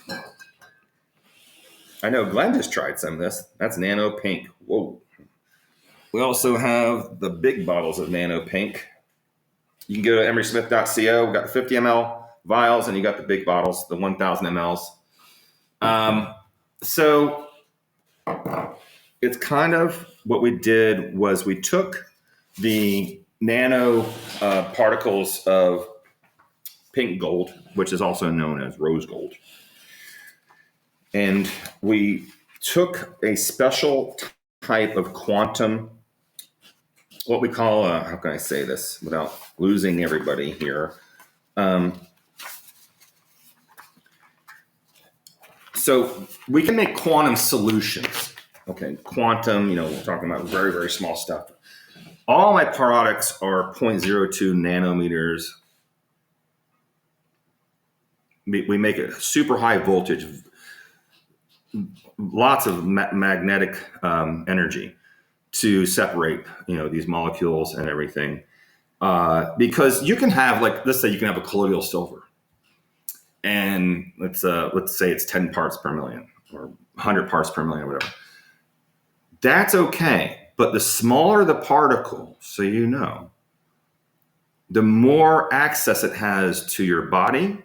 I know Glenn just tried some of this. That's Nano Pink. Whoa. We also have the big bottles of Nano Pink. You can go to emerysmith.co. We've got 50 ml vials, and you got the big bottles, the 1,000 mLs. So it's kind of what we did was we took the nano particles of pink gold, which is also known as rose gold, and we took a special type of quantum, what we call, how can I say this without losing everybody here? So we can make quantum solutions. Okay, quantum, we're talking about very, very small stuff. All my products are 0.02 nanometers. We make it super high voltage, lots of magnetic energy to separate, these molecules and everything. Because you can have, let's say you can have a colloidal silver, and let's say it's 10 parts per million or 100 parts per million or whatever. That's okay. But the smaller the particle, so the more access it has to your body,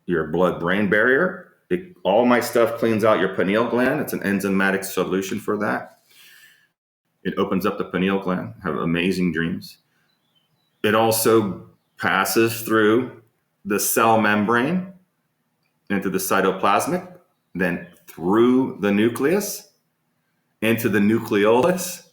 your blood-brain barrier. All my stuff cleans out your pineal gland. It's an enzymatic solution for that. It opens up the pineal gland. Have amazing dreams. It also passes through the cell membrane into the cytoplasmic, then through the nucleus, into the nucleolus,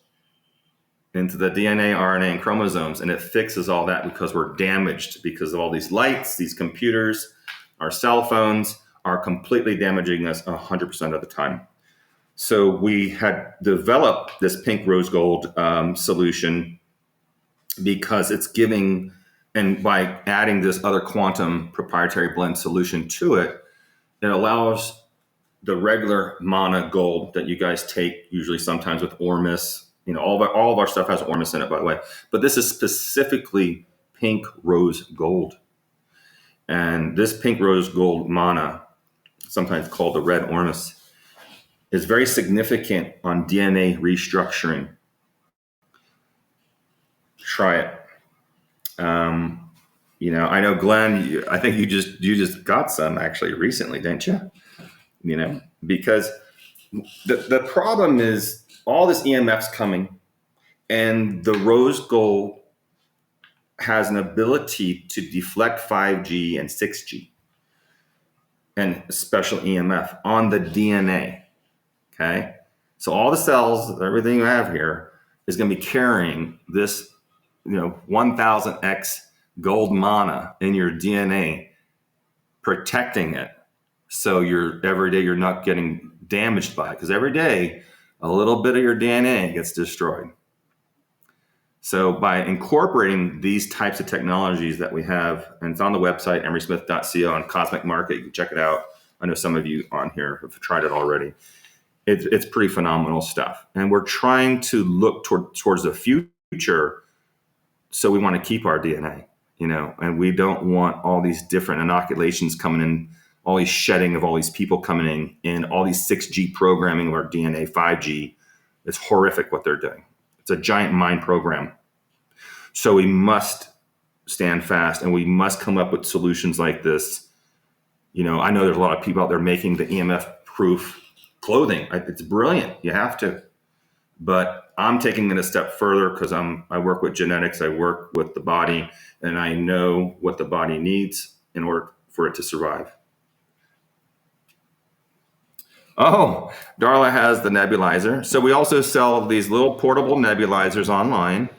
into the DNA, RNA, and chromosomes, and it fixes all that because we're damaged because of all these lights, these computers, our cell phones are completely damaging us 100% of the time. So we had developed this pink rose gold solution because it's giving, and by adding this other quantum proprietary blend solution to it, it allows the regular mana gold that you guys take usually sometimes with Ormus. All of our stuff has Ormus in it, by the way. But this is specifically pink rose gold. And this pink rose gold mana, sometimes called the red Ormus, is very significant on DNA restructuring. Try it. I know Glenn. I think you just got some actually recently, didn't you? Because the problem is all this EMF's coming, and the rose gold has an ability to deflect 5G and 6G and special EMF on the DNA. Okay, so all the cells, everything you have here, is going to be carrying this, 1000x gold mana in your DNA, protecting it. So every day you're not getting damaged by it, because every day a little bit of your DNA gets destroyed. So by incorporating these types of technologies that we have, and it's on the website, emerysmith.co on Cosmic Market, you can check it out. I know some of you on here have tried it already. It's pretty phenomenal stuff. And we're trying to look towards the future. So we want to keep our DNA, and we don't want all these different inoculations coming in, all these shedding of all these people coming in all these 6G programming of our DNA, 5G. It's horrific what they're doing. It's a giant mind program. So we must stand fast, and we must come up with solutions like this. I know there's a lot of people out there making the EMF proof clothing. It's brilliant. You have to. But I'm taking it a step further because I work with genetics. I work with the body, and I know what the body needs in order for it to survive. Oh, Darla has the nebulizer. So we also sell these little portable nebulizers online,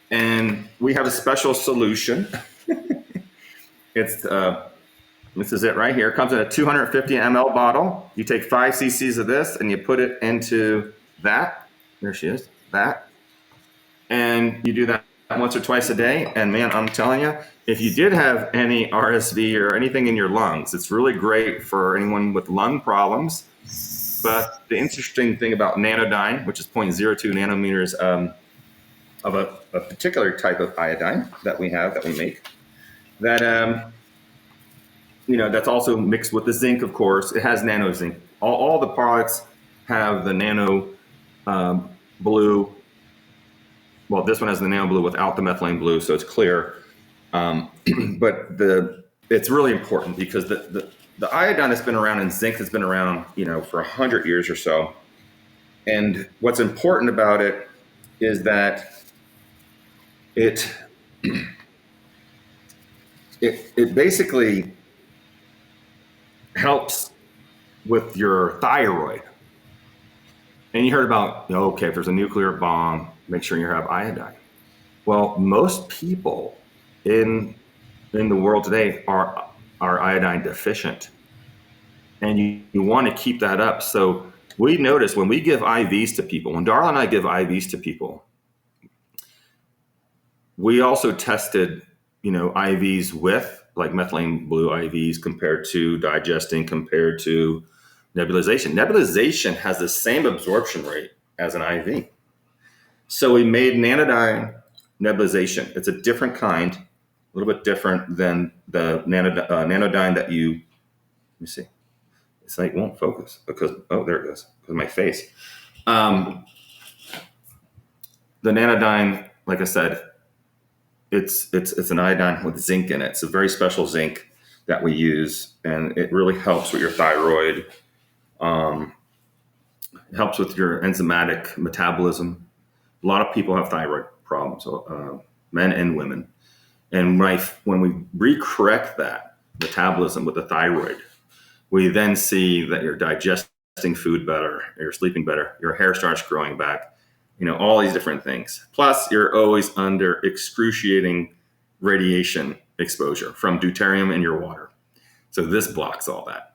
and we have a special solution. This is it right here. It comes in a 250 ml bottle. You take 5 cc's of this and you put it into that. There she is, that. And you do that once or twice a day. And man, I'm telling you, if you did have any RSV or anything in your lungs, it's really great for anyone with lung problems. But the interesting thing about Nanodyne, which is 0.02 nanometers of a particular type of iodine that we make, that that's also mixed with the zinc, of course. It has nano zinc. All the products have the nano blue. Well, this one has the nano blue without the methylene blue, so it's clear. But it's really important because the iodine has been around and zinc has been around, for 100 years or so. And what's important about it is that it basically helps with your thyroid. And you heard about, okay, if there's a nuclear bomb, make sure you have iodine. Well, most people in the world today are iodine deficient. And you want to keep that up. So we notice when we give IVs to people, when Darla and I give IVs to people, we also tested, IVs with like methylene blue IVs compared to digesting, compared to nebulization. Nebulization has the same absorption rate as an IV. So we made Nanodyne nebulization. It's a different kind, a little bit different than the Nanodyne that you, let me see. It's like, won't focus because, there it goes, because of my face. The Nanodyne, like I said, it's an iodine with zinc in it. It's a very special zinc that we use, and it really helps with your thyroid. It helps with your enzymatic metabolism. A lot of people have thyroid problems, men and women. And when we recorrect that metabolism with the thyroid, we then see that you're digesting food better, you're sleeping better, your hair starts growing back, all these different things. Plus, you're always under excruciating radiation exposure from deuterium in your water. So this blocks all that.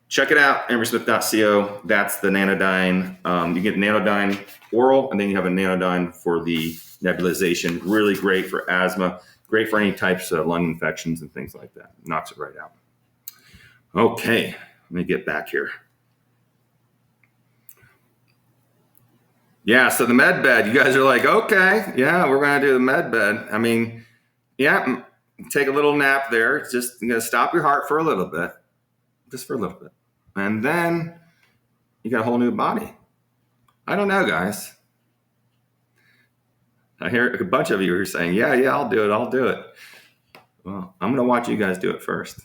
Check it out, emerysmith.co. That's the Nanodyne. You get Nanodyne oral, and then you have a Nanodyne for the nebulization. Really great for asthma, great for any types of lung infections and things like that. Knocks it right out. Okay, let me get back here. Yeah, so the med bed, you guys are like, okay, yeah, we're going to do the med bed. I mean, yeah, take a little nap there. It's just going to stop your heart for a little bit, just for a little bit. And then you got a whole new body. I don't know, guys. I hear a bunch of you are saying, yeah, I'll do it. Well, I'm going to watch you guys do it first.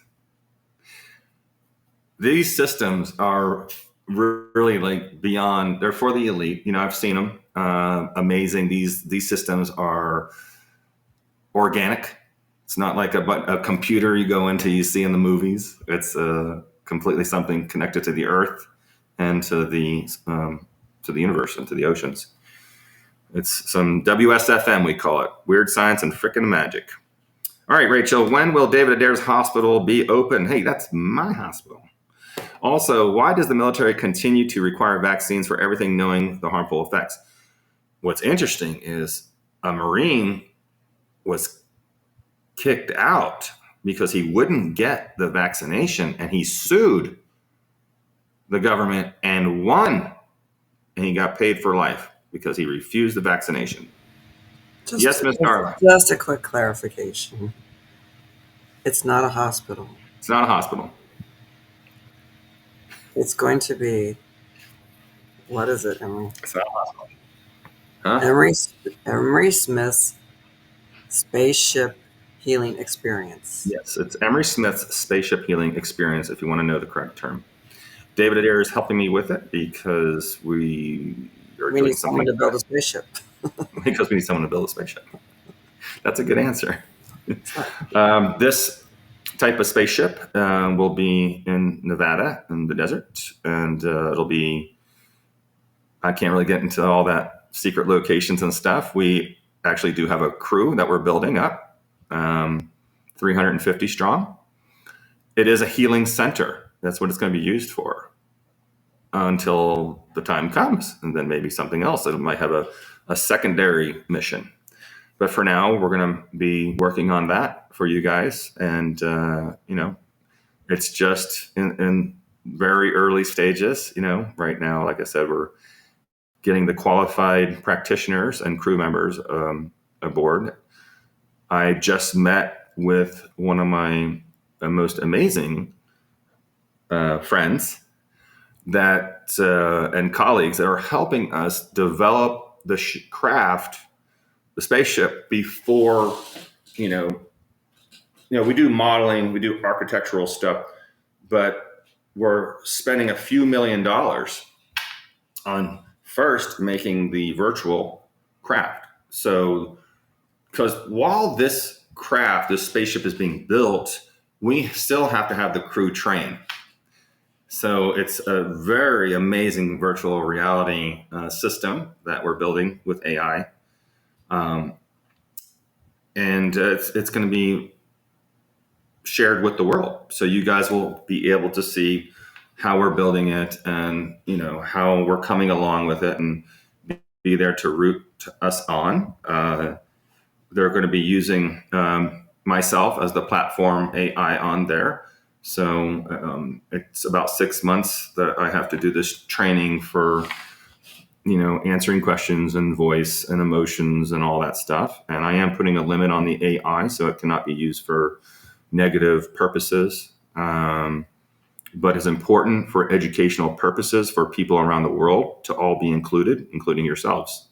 These systems are really like beyond, they're for the elite. I've seen them. Amazing. These systems are organic. It's not like a computer you go into, you see in the movies. It's completely something connected to the earth and to the universe and to the oceans. It's some WSFM, we call it. Weird science and frickin' magic. All right, Rachel, when will David Adair's hospital be open? Hey, that's my hospital. Also, why does the military continue to require vaccines for everything, knowing the harmful effects? What's interesting is a Marine was kicked out because he wouldn't get the vaccination, and he sued the government and won, and he got paid for life because he refused the vaccination. Yes, Ms. Darla. Just a quick clarification. It's not a hospital. It's not a hospital. It's going to be, what is it, Emery? It's not a hospital. Huh? Emery Smith's Spaceship Healing Experience. Yes, it's Emery Smith's Spaceship Healing Experience, if you want to know the correct term. David Adair is helping me with it because we need someone to build a spaceship. Because we need someone to build a spaceship. That's a good answer. This type of spaceship will be in Nevada in the desert, and it'll be, I can't really get into all that secret locations and stuff. We actually do have a crew that we're building up, 350 strong. It is a healing center. That's what it's going to be used for until the time comes, and then maybe something else. It might have a secondary mission. But for now, we're going to be working on that for you guys. And, it's just in very early stages. Right now, like I said, we're getting the qualified practitioners and crew members aboard. I just met with one of my most amazing friends and colleagues that are helping us develop the craft, the spaceship, before, we do modeling, we do architectural stuff, but we're spending a few $1 million on first making the virtual craft. So, because while this spaceship is being built, we still have to have the crew trained. So it's a very amazing virtual reality system that we're building with AI. And it's going to be shared with the world. So you guys will be able to see how we're building it and, how we're coming along with it, and be there to root us on. They're going to be using myself as the platform AI on there. So it's about 6 months that I have to do this training for, answering questions and voice and emotions and all that stuff. And I am putting a limit on the AI, so it cannot be used for negative purposes, but is important for educational purposes for people around the world to all be included, including yourselves.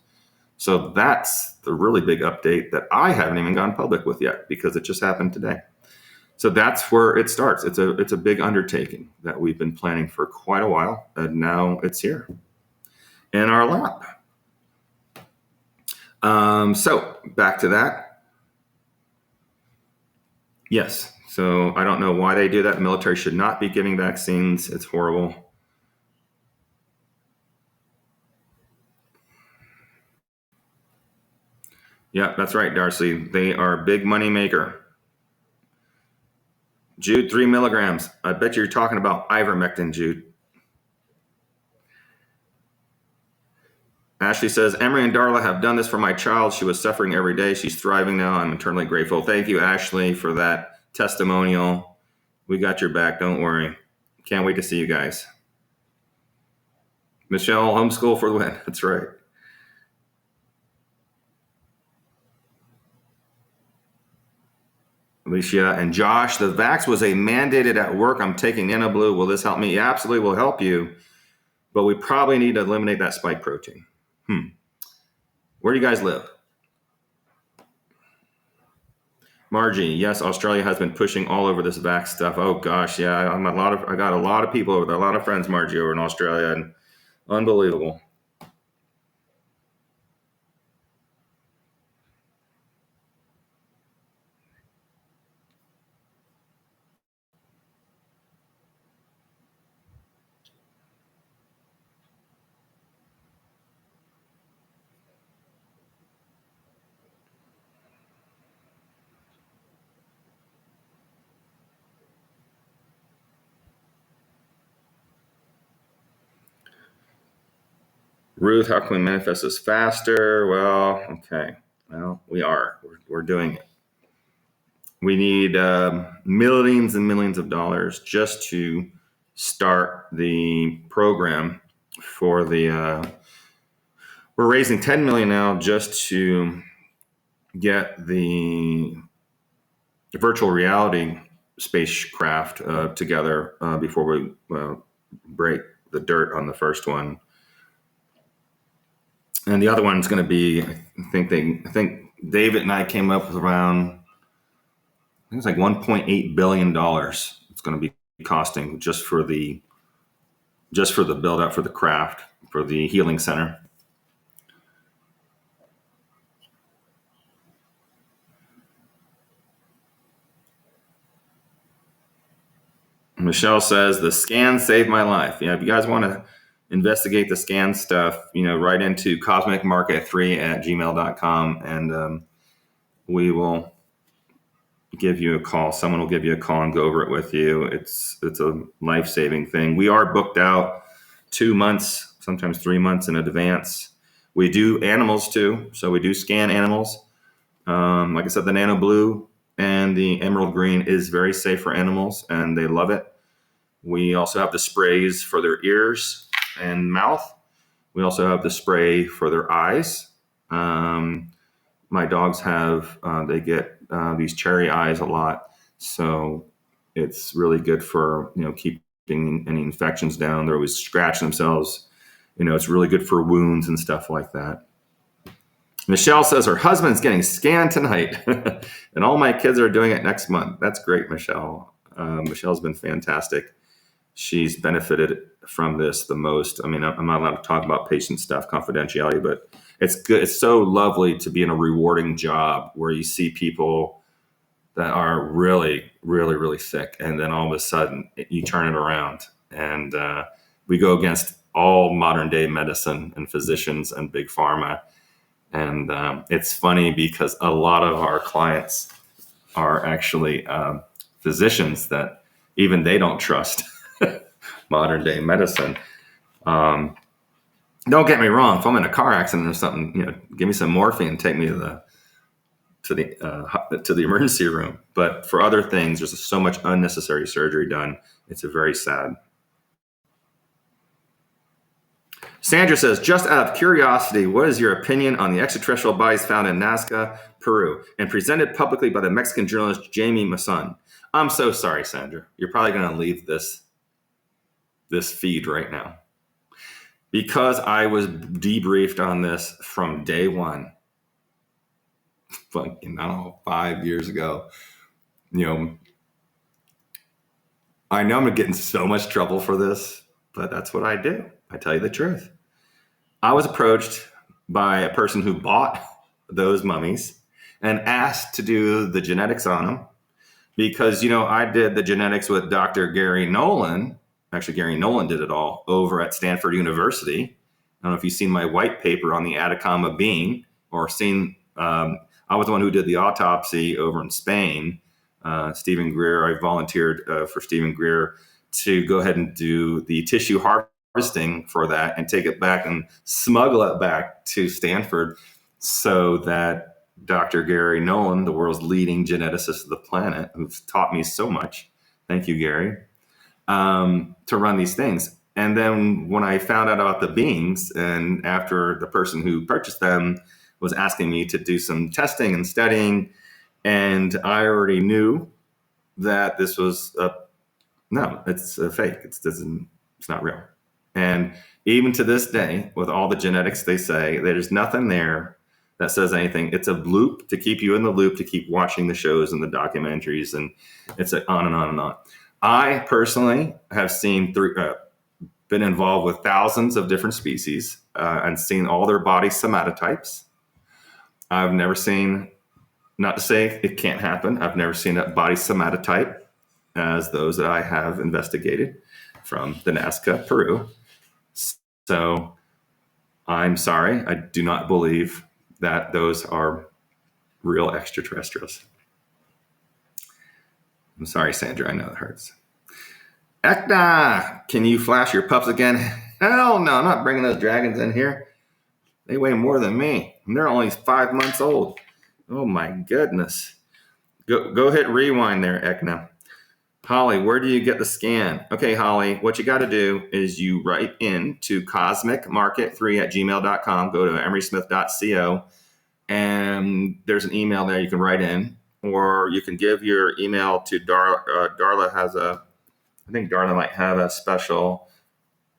So that's the really big update that I haven't even gone public with yet, because it just happened today. So that's where it starts. It's a big undertaking that we've been planning for quite a while, and now it's here in our lab. So back to that. Yes. So I don't know why they do that. The military should not be giving vaccines. It's horrible. Yeah, that's right, Darcy. They are a big money maker. Jude, 3 milligrams. I bet you're talking about ivermectin, Jude. Ashley says, Emery and Darla have done this for my child. She was suffering every day. She's thriving now. I'm eternally grateful. Thank you, Ashley, for that testimonial. We got your back. Don't worry. Can't wait to see you guys. Michelle, homeschool for the win. That's right. Alicia and Josh, the vax was a mandated at work. I'm taking Nano Blue. Will this help me? Yeah, absolutely will help you. But we probably need to eliminate that spike protein. Where do you guys live? Margie, yes, Australia has been pushing all over this vax stuff. Oh gosh, yeah, I got a lot of people over there, a lot of friends, Margie, over in Australia, and unbelievable. Ruth, how can we manifest this faster? Well, okay. Well, we are. We're doing it. We need millions and millions of dollars just to start the program for the. We're raising 10 million now just to get the virtual reality spacecraft together before we break the dirt on the first one. And the other one's going to be, I think David and I came up with around, I think it's like $1.8 billion. It's going to be costing just for the build out for the craft, for the healing center. Michelle says the scan saved my life. Yeah, if you guys want to investigate the scan stuff, write into cosmicmarket3@gmail.com and we will give you a call. Someone will give you a call and go over it with you. It's a life-saving thing. We are booked out 2 months, sometimes 3 months in advance. We do animals too. So we do scan animals. Like I said, the Nano Blue and the Emerald Green is very safe for animals and they love it. We also have the sprays for their ears and mouth. We also have the spray for their eyes. My dogs they get these cherry eyes a lot. So it's really good for, keeping any infections down. They're always scratching themselves. It's really good for wounds and stuff like that. Michelle says her husband's getting scanned tonight and all my kids are doing it next month. That's great, Michelle. Michelle's been fantastic. She's benefited from this the most. I mean, I'm not allowed to talk about patient stuff, confidentiality, but it's good. It's so lovely to be in a rewarding job where you see people that are really, really, really sick. And then all of a sudden you turn it around and we go against all modern day medicine and physicians and big pharma. And it's funny because a lot of our clients are actually physicians that even they don't trust modern day medicine. Don't get me wrong. If I'm in a car accident or something, give me some morphine and take me to the emergency room. But for other things, there's so much unnecessary surgery done. It's very sad. Sandra says, just out of curiosity, what is your opinion on the extraterrestrial bodies found in Nazca, Peru, and presented publicly by the Mexican journalist Jamie Maussan? I'm so sorry, Sandra. You're probably going to leave this feed right now. Because I was debriefed on this from day one, 5 years ago. I know I'm going to get in so much trouble for this, but that's what I do. I tell you the truth. I was approached by a person who bought those mummies and asked to do the genetics on them because, I did the genetics with Dr. Gary Nolan. Actually, Gary Nolan did it all over at Stanford University. I don't know if you've seen my white paper on the Atacama bean or seen, I was the one who did the autopsy over in Spain. Stephen Greer, I volunteered for Stephen Greer to go ahead and do the tissue harvesting for that and take it back and smuggle it back to Stanford so that Dr. Gary Nolan, the world's leading geneticist of the planet, who's taught me so much, thank you, Gary, to run these things. And then when I found out about the beans, and after the person who purchased them was asking me to do some testing and studying, and I already knew that this was it's a fake. It's not real. And even to this day, with all the genetics, they say there's nothing there that says anything. It's a loop to keep you in the loop, to keep watching the shows and the documentaries, and it's on and on and on. I personally have been involved with thousands of different species and seen all their body somatotypes. I've never seen, not to say it can't happen, I've never seen a body somatotype as those that I have investigated from the Nazca, Peru. So I'm sorry, I do not believe that those are real extraterrestrials. I'm sorry, Sandra, I know it hurts. Ekna, can you flash your pups again? Hell no, I'm not bringing those dragons in here. They weigh more than me, and they're only 5 months old. Oh my goodness. Go hit rewind there, Ekna. Holly, where do you get the scan? Okay, Holly, what you got to do is you write in to cosmicmarket3@gmail.com. Go to emerysmith.co, and there's an email there you can write in, or you can give your email to Darla. I think Darla might have a special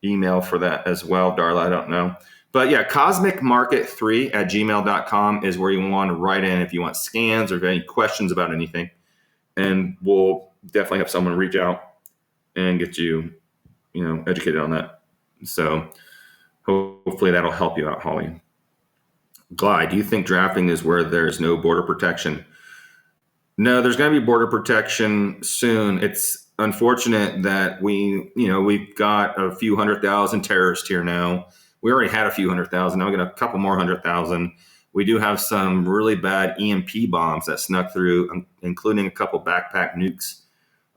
email for that as well. Darla, I don't know. But yeah, cosmicmarket3@gmail.com is where you want to write in if you want scans or if you have any questions about anything. And we'll definitely have someone reach out and get you, educated on that. So hopefully that'll help you out, Holly. Glide, do you think drafting is where there's no border protection? No, there's going to be border protection soon. It's unfortunate that we've got a few 100,000 terrorists here now. We already had a few 100,000. Now we got a couple more 100,000. We do have some really bad EMP bombs that snuck through, including a couple backpack nukes.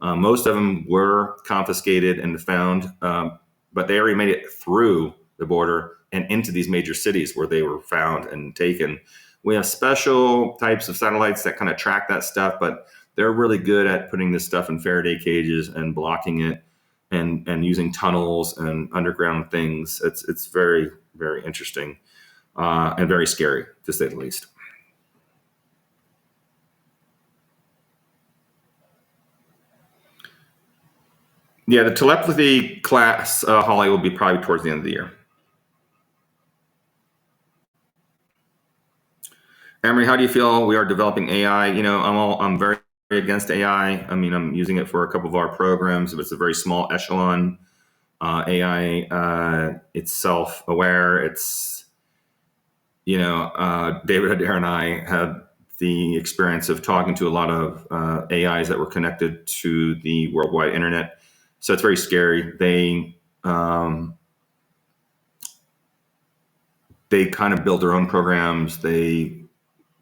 Most of them were confiscated and found, but they already made it through the border and into these major cities where they were found and taken. We have special types of satellites that kind of track that stuff, but they're really good at putting this stuff in Faraday cages and blocking it and using tunnels and underground things. It's very, very interesting and very scary, to say the least. Yeah, the telepathy class, Holly, will be probably towards the end of the year. Emery, how do you feel we are developing AI? I'm very against AI. I mean, I'm using it for a couple of our programs, but it's a very small echelon. AI, it's self-aware. It's, David Adair and I had the experience of talking to a lot of AIs that were connected to the worldwide internet. So it's very scary. They kind of build their own programs. They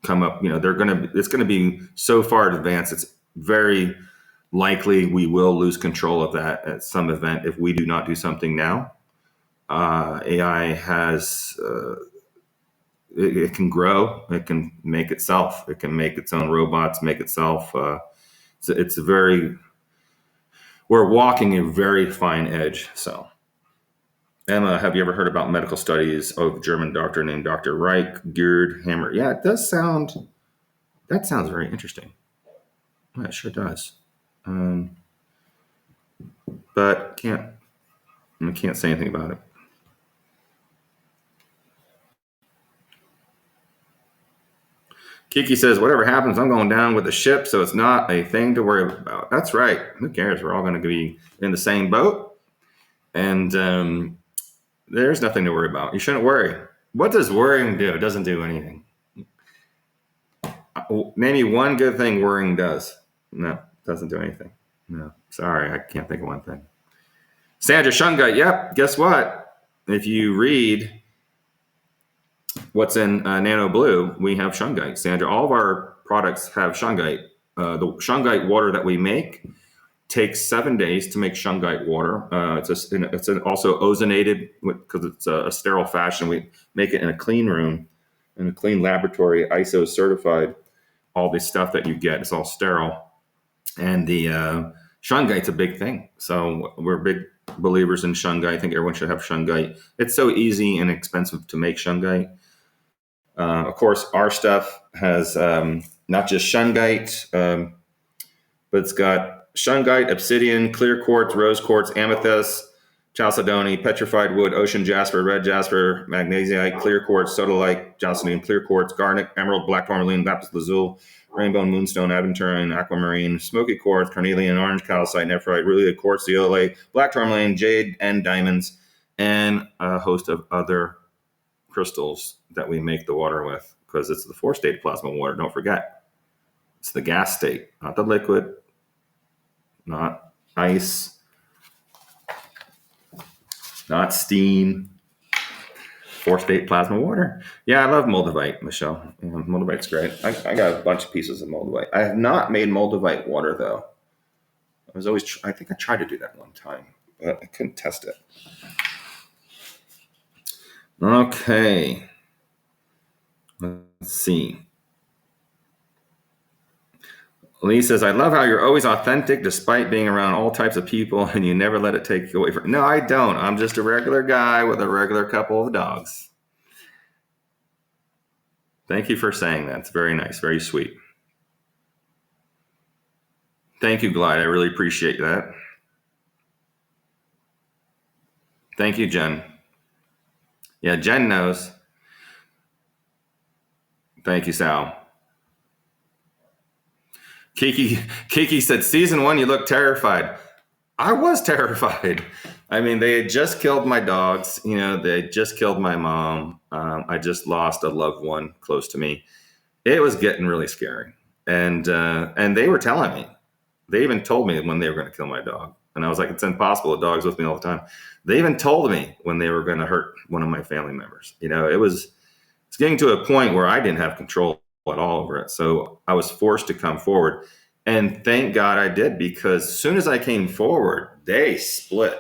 come up, it's going to be so far advanced. It's very likely we will lose control of that at some event if we do not do something now. AI has, it can grow. It can make itself. It can make its own robots, make itself. We're walking a very fine edge. So, Emma, have you ever heard about medical studies of a German doctor named Dr. Reich, Gerd Hammer? Yeah, that sounds very interesting. Yeah, it sure does. But I can't say anything about it. Kiki says, whatever happens, I'm going down with the ship, so it's not a thing to worry about. That's right. Who cares? We're all going to be in the same boat. And there's nothing to worry about. You shouldn't worry. What does worrying do? It doesn't do anything. Name me one good thing worrying does. No, doesn't do anything. No, sorry, I can't think of one thing. Sandra, shungite. Yep. Guess what? If you read what's in Nano Blue, we have shungite. Sandra, all of our products have shungite. The shungite water that we make takes 7 days to make shungite water. It's also ozonated because it's a sterile fashion. We make it in a clean room, in a clean laboratory, ISO certified. All the stuff that you get, it's all sterile. And the shungite's a big thing. So we're big believers in shungite. I think everyone should have shungite. It's so easy and expensive to make shungite. Of course, our stuff has not just shungite, but it's got shungite, obsidian, clear quartz, rose quartz, amethyst, chalcedony, petrified wood, ocean jasper, red jasper, magnesite, clear quartz, sodalite, chalcedony, clear quartz, garnet, emerald, black tourmaline, lapis lazuli, rainbow moonstone, aventurine, aquamarine, smoky quartz, carnelian, orange calcite, nephrite, really quartz, zeolite, black tourmaline, jade, and diamonds, and a host of other crystals that we make the water with, because it's the 4-state plasma water. Don't forget, it's the gas state, not the liquid, not ice, not steam. 4-state plasma water. Yeah, I love moldavite, Michelle. Moldavite's great. I got a bunch of pieces of moldavite. I have not made moldavite water though. I think I tried to do that one time, but I couldn't test it. Okay. Let's see. Lee says, I love how you're always authentic despite being around all types of people and you never let it take you away from. No, I don't. I'm just a regular guy with a regular couple of dogs. Thank you for saying that. It's very nice, very sweet. Thank you, Glide. I really appreciate that. Thank you, Jen. Yeah, Jen knows. Thank you, Sal. Kiki said, season 1, you look terrified. I was terrified. I mean, they had just killed my dogs. You know, they had just killed my mom. I just lost a loved one close to me. It was getting really scary. And they were telling me. They even told me when they were going to kill my dog. And I was like, it's impossible. The dog's with me all the time. They even told me when they were going to hurt one of my family members. You know, it's getting to a point where I didn't have control at all over it. So I was forced to come forward. And thank God I did, because as soon as I came forward, they split.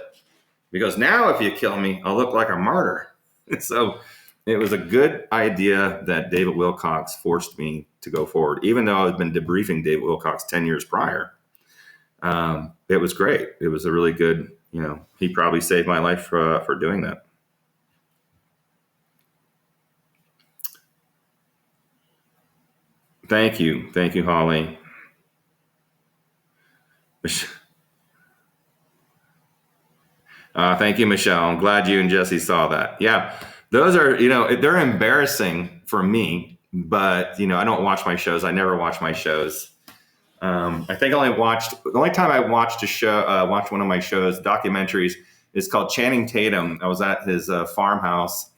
Because now if you kill me, I'll look like a martyr. So it was a good idea that David Wilcox forced me to go forward, even though I've been debriefing David Wilcox 10 years prior. It was great. It was a really good, you know, he probably saved my life for doing that. Thank you. Thank you, Holly. Thank you, Michelle. I'm glad you and Jesse saw that. Yeah, those are, you know, they're embarrassing for me, but, you know, I don't watch my shows. I never watch my shows. I think the only time I watched watched one of my shows, documentaries, is called Channing Tatum. I was at his farmhouse,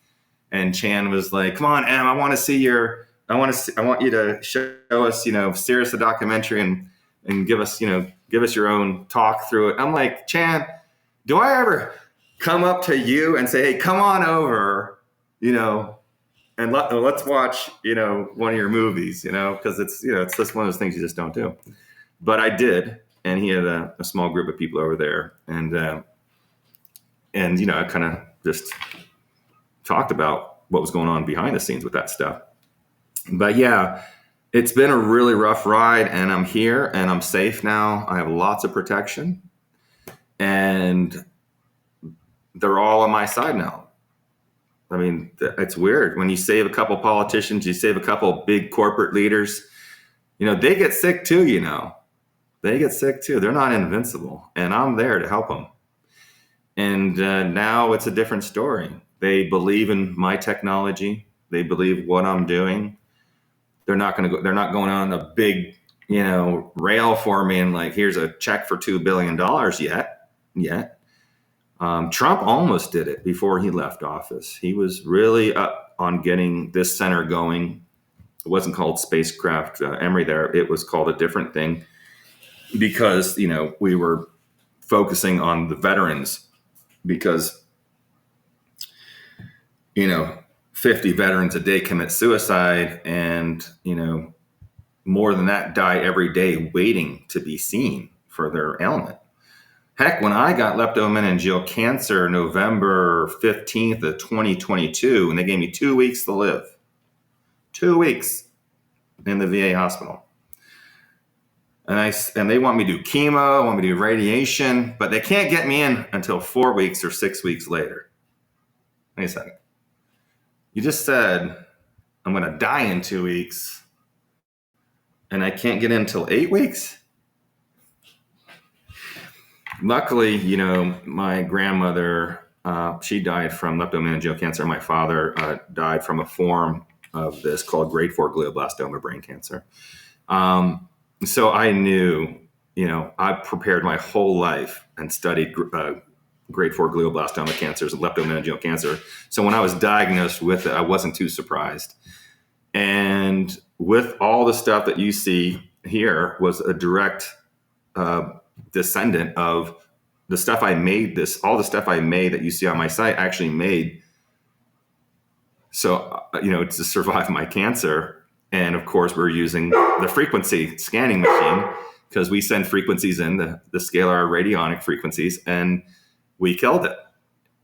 and Chan was like, come on, Em, I want you to show us, you know, serious the documentary and give us your own talk through it. I'm like, Chan, do I ever come up to you and say, hey, come on over, you know, and let's watch, you know, one of your movies, you know, because it's, you know, it's just one of those things you just don't do. But I did, and he had a small group of people over there, and you know, I kind of just talked about what was going on behind the scenes with that stuff. But yeah, it's been a really rough ride, and I'm here and I'm safe now. I have lots of protection, and they're all on my side now. I mean, it's weird. When you save a couple politicians, you save a couple big corporate leaders, you know, they get sick too, you know. They get sick too. They're not invincible, and I'm there to help them. And now it's a different story. They believe in my technology. They believe what I'm doing. They're not going on a big, you know, rail for me and like, here's a check for $2 billion yet. Trump almost did it before he left office. He was really up on getting this center going. It wasn't called spacecraft Emery there. It was called a different thing. because, we were focusing on the veterans because, 50 veterans a day commit suicide and, more than that die every day waiting to be seen for their ailment. Heck, when I got leptomeningeal cancer November 15th of 2022, and they gave me 2 weeks to live, 2 weeks in the VA hospital. And they want me to do chemo, want me to do radiation, but they can't get me in until 4 weeks or 6 weeks later. Wait a second. You just said I'm going to die in 2 weeks, and I can't get in until 8 weeks? Luckily, my grandmother, she died from leptomeningeal cancer. My father died from a form of this called grade 4 glioblastoma brain cancer. So I knew, I prepared my whole life and studied grade 4 glioblastoma cancers and leptomeningeal cancer. So when I was diagnosed with it, I wasn't too surprised. And with all the stuff that you see here was a direct descendant of the stuff I made. All the stuff I made that you see on my site I actually made. So, to survive my cancer. And of course, we're using the frequency scanning machine because we send frequencies in, the scalar radionic frequencies, and we killed it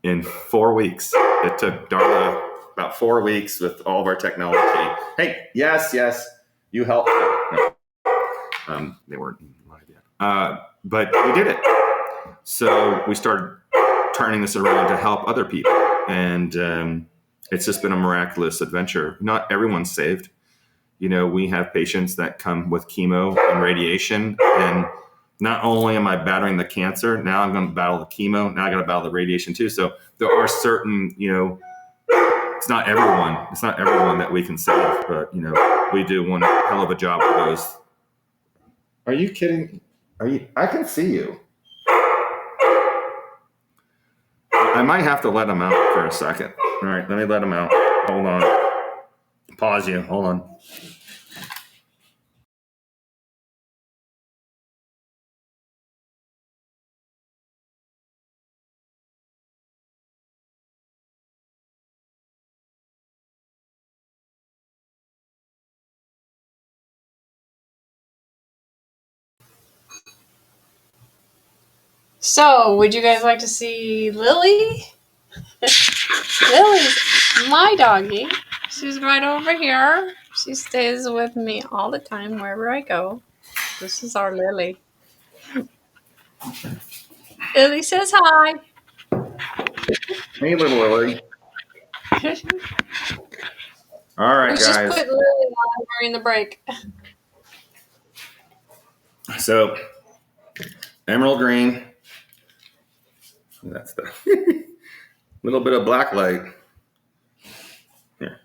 in 4 weeks. It took Darla about 4 weeks with all of our technology. Hey, yes, you helped. No. They weren't live yet. But we did it. So we started turning this around to help other people. And it's just been a miraculous adventure. Not everyone's saved. We have patients that come with chemo and radiation. And not only am I battling the cancer, now I'm going to battle the chemo. Now I got to battle the radiation too. So there are certain, it's not everyone that we can save, but, we do one hell of a job with those. Are you kidding? I can see you. I might have to let them out for a second. All right, let me let them out. Hold on. Pause you. Hold on. So, would you guys like to see Lily? Lily's my doggie. She's right over here. She stays with me all the time wherever I go. This is our Lily. Lily says hi. Hey, little Lily. All right, We guys. just put Lily on during the break. So, emerald green. That's the little bit of black light. Here.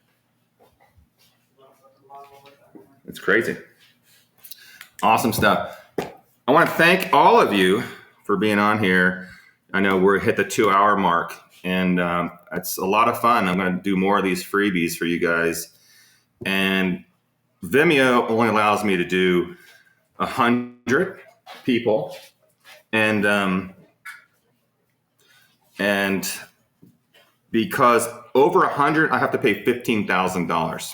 It's crazy. Awesome stuff. I want to thank all of you for being on here. I know we're hit the 2-hour mark, and it's a lot of fun. I'm going to do more of these freebies for you guys. And Vimeo only allows me to do 100 people, and because over 100, I have to pay $15,000.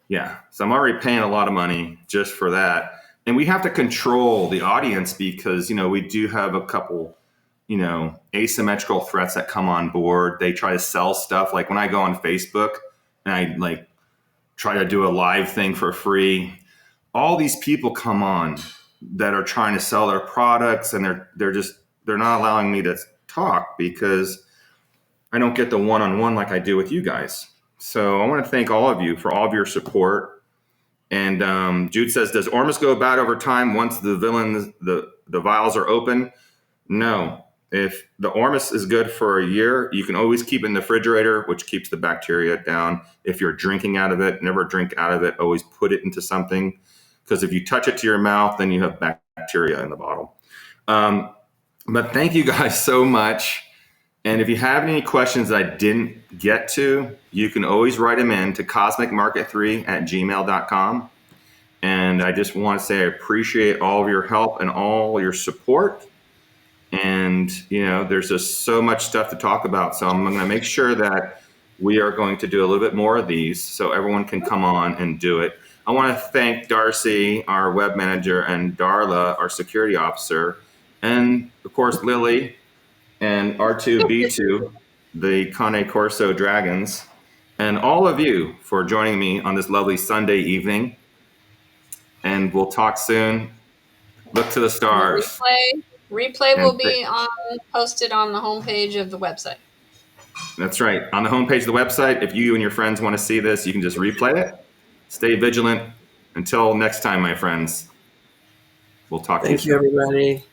Yeah, so I'm already paying a lot of money just for that. And we have to control the audience because, we do have a couple, asymmetrical threats that come on board. They try to sell stuff. Like when I go on Facebook and I try to do a live thing for free, all these people come on that are trying to sell their products, and they're not allowing me to talk because I don't get the one-on-one like I do with you guys. So I want to thank all of you for all of your support. And Jude says, does Ormus go bad over time once the vials are open? No. If the Ormus is good for a year, you can always keep it in the refrigerator, which keeps the bacteria down. If you're drinking out of it, never drink out of it. Always put it into something, because if you touch it to your mouth, then you have bacteria in the bottle. But thank you guys so much. And if you have any questions I didn't get to, you can always write them in to cosmicmarket3@gmail.com. And I just want to say I appreciate all of your help and all your support. And, there's just so much stuff to talk about. So I'm going to make sure that we are going to do a little bit more of these so everyone can come on and do it. I want to thank Darcy, our web manager, and Darla, our security officer, and of course, Lily and R2B2, the Cane Corso Dragons, and all of you for joining me on this lovely Sunday evening. And we'll talk soon. Look to the stars. Replay will be posted on the homepage of the website. That's right. On the homepage of the website, if you and your friends want to see this, you can just replay it. Stay vigilant. Until next time, my friends. We'll talk to you soon. Thank you, everybody.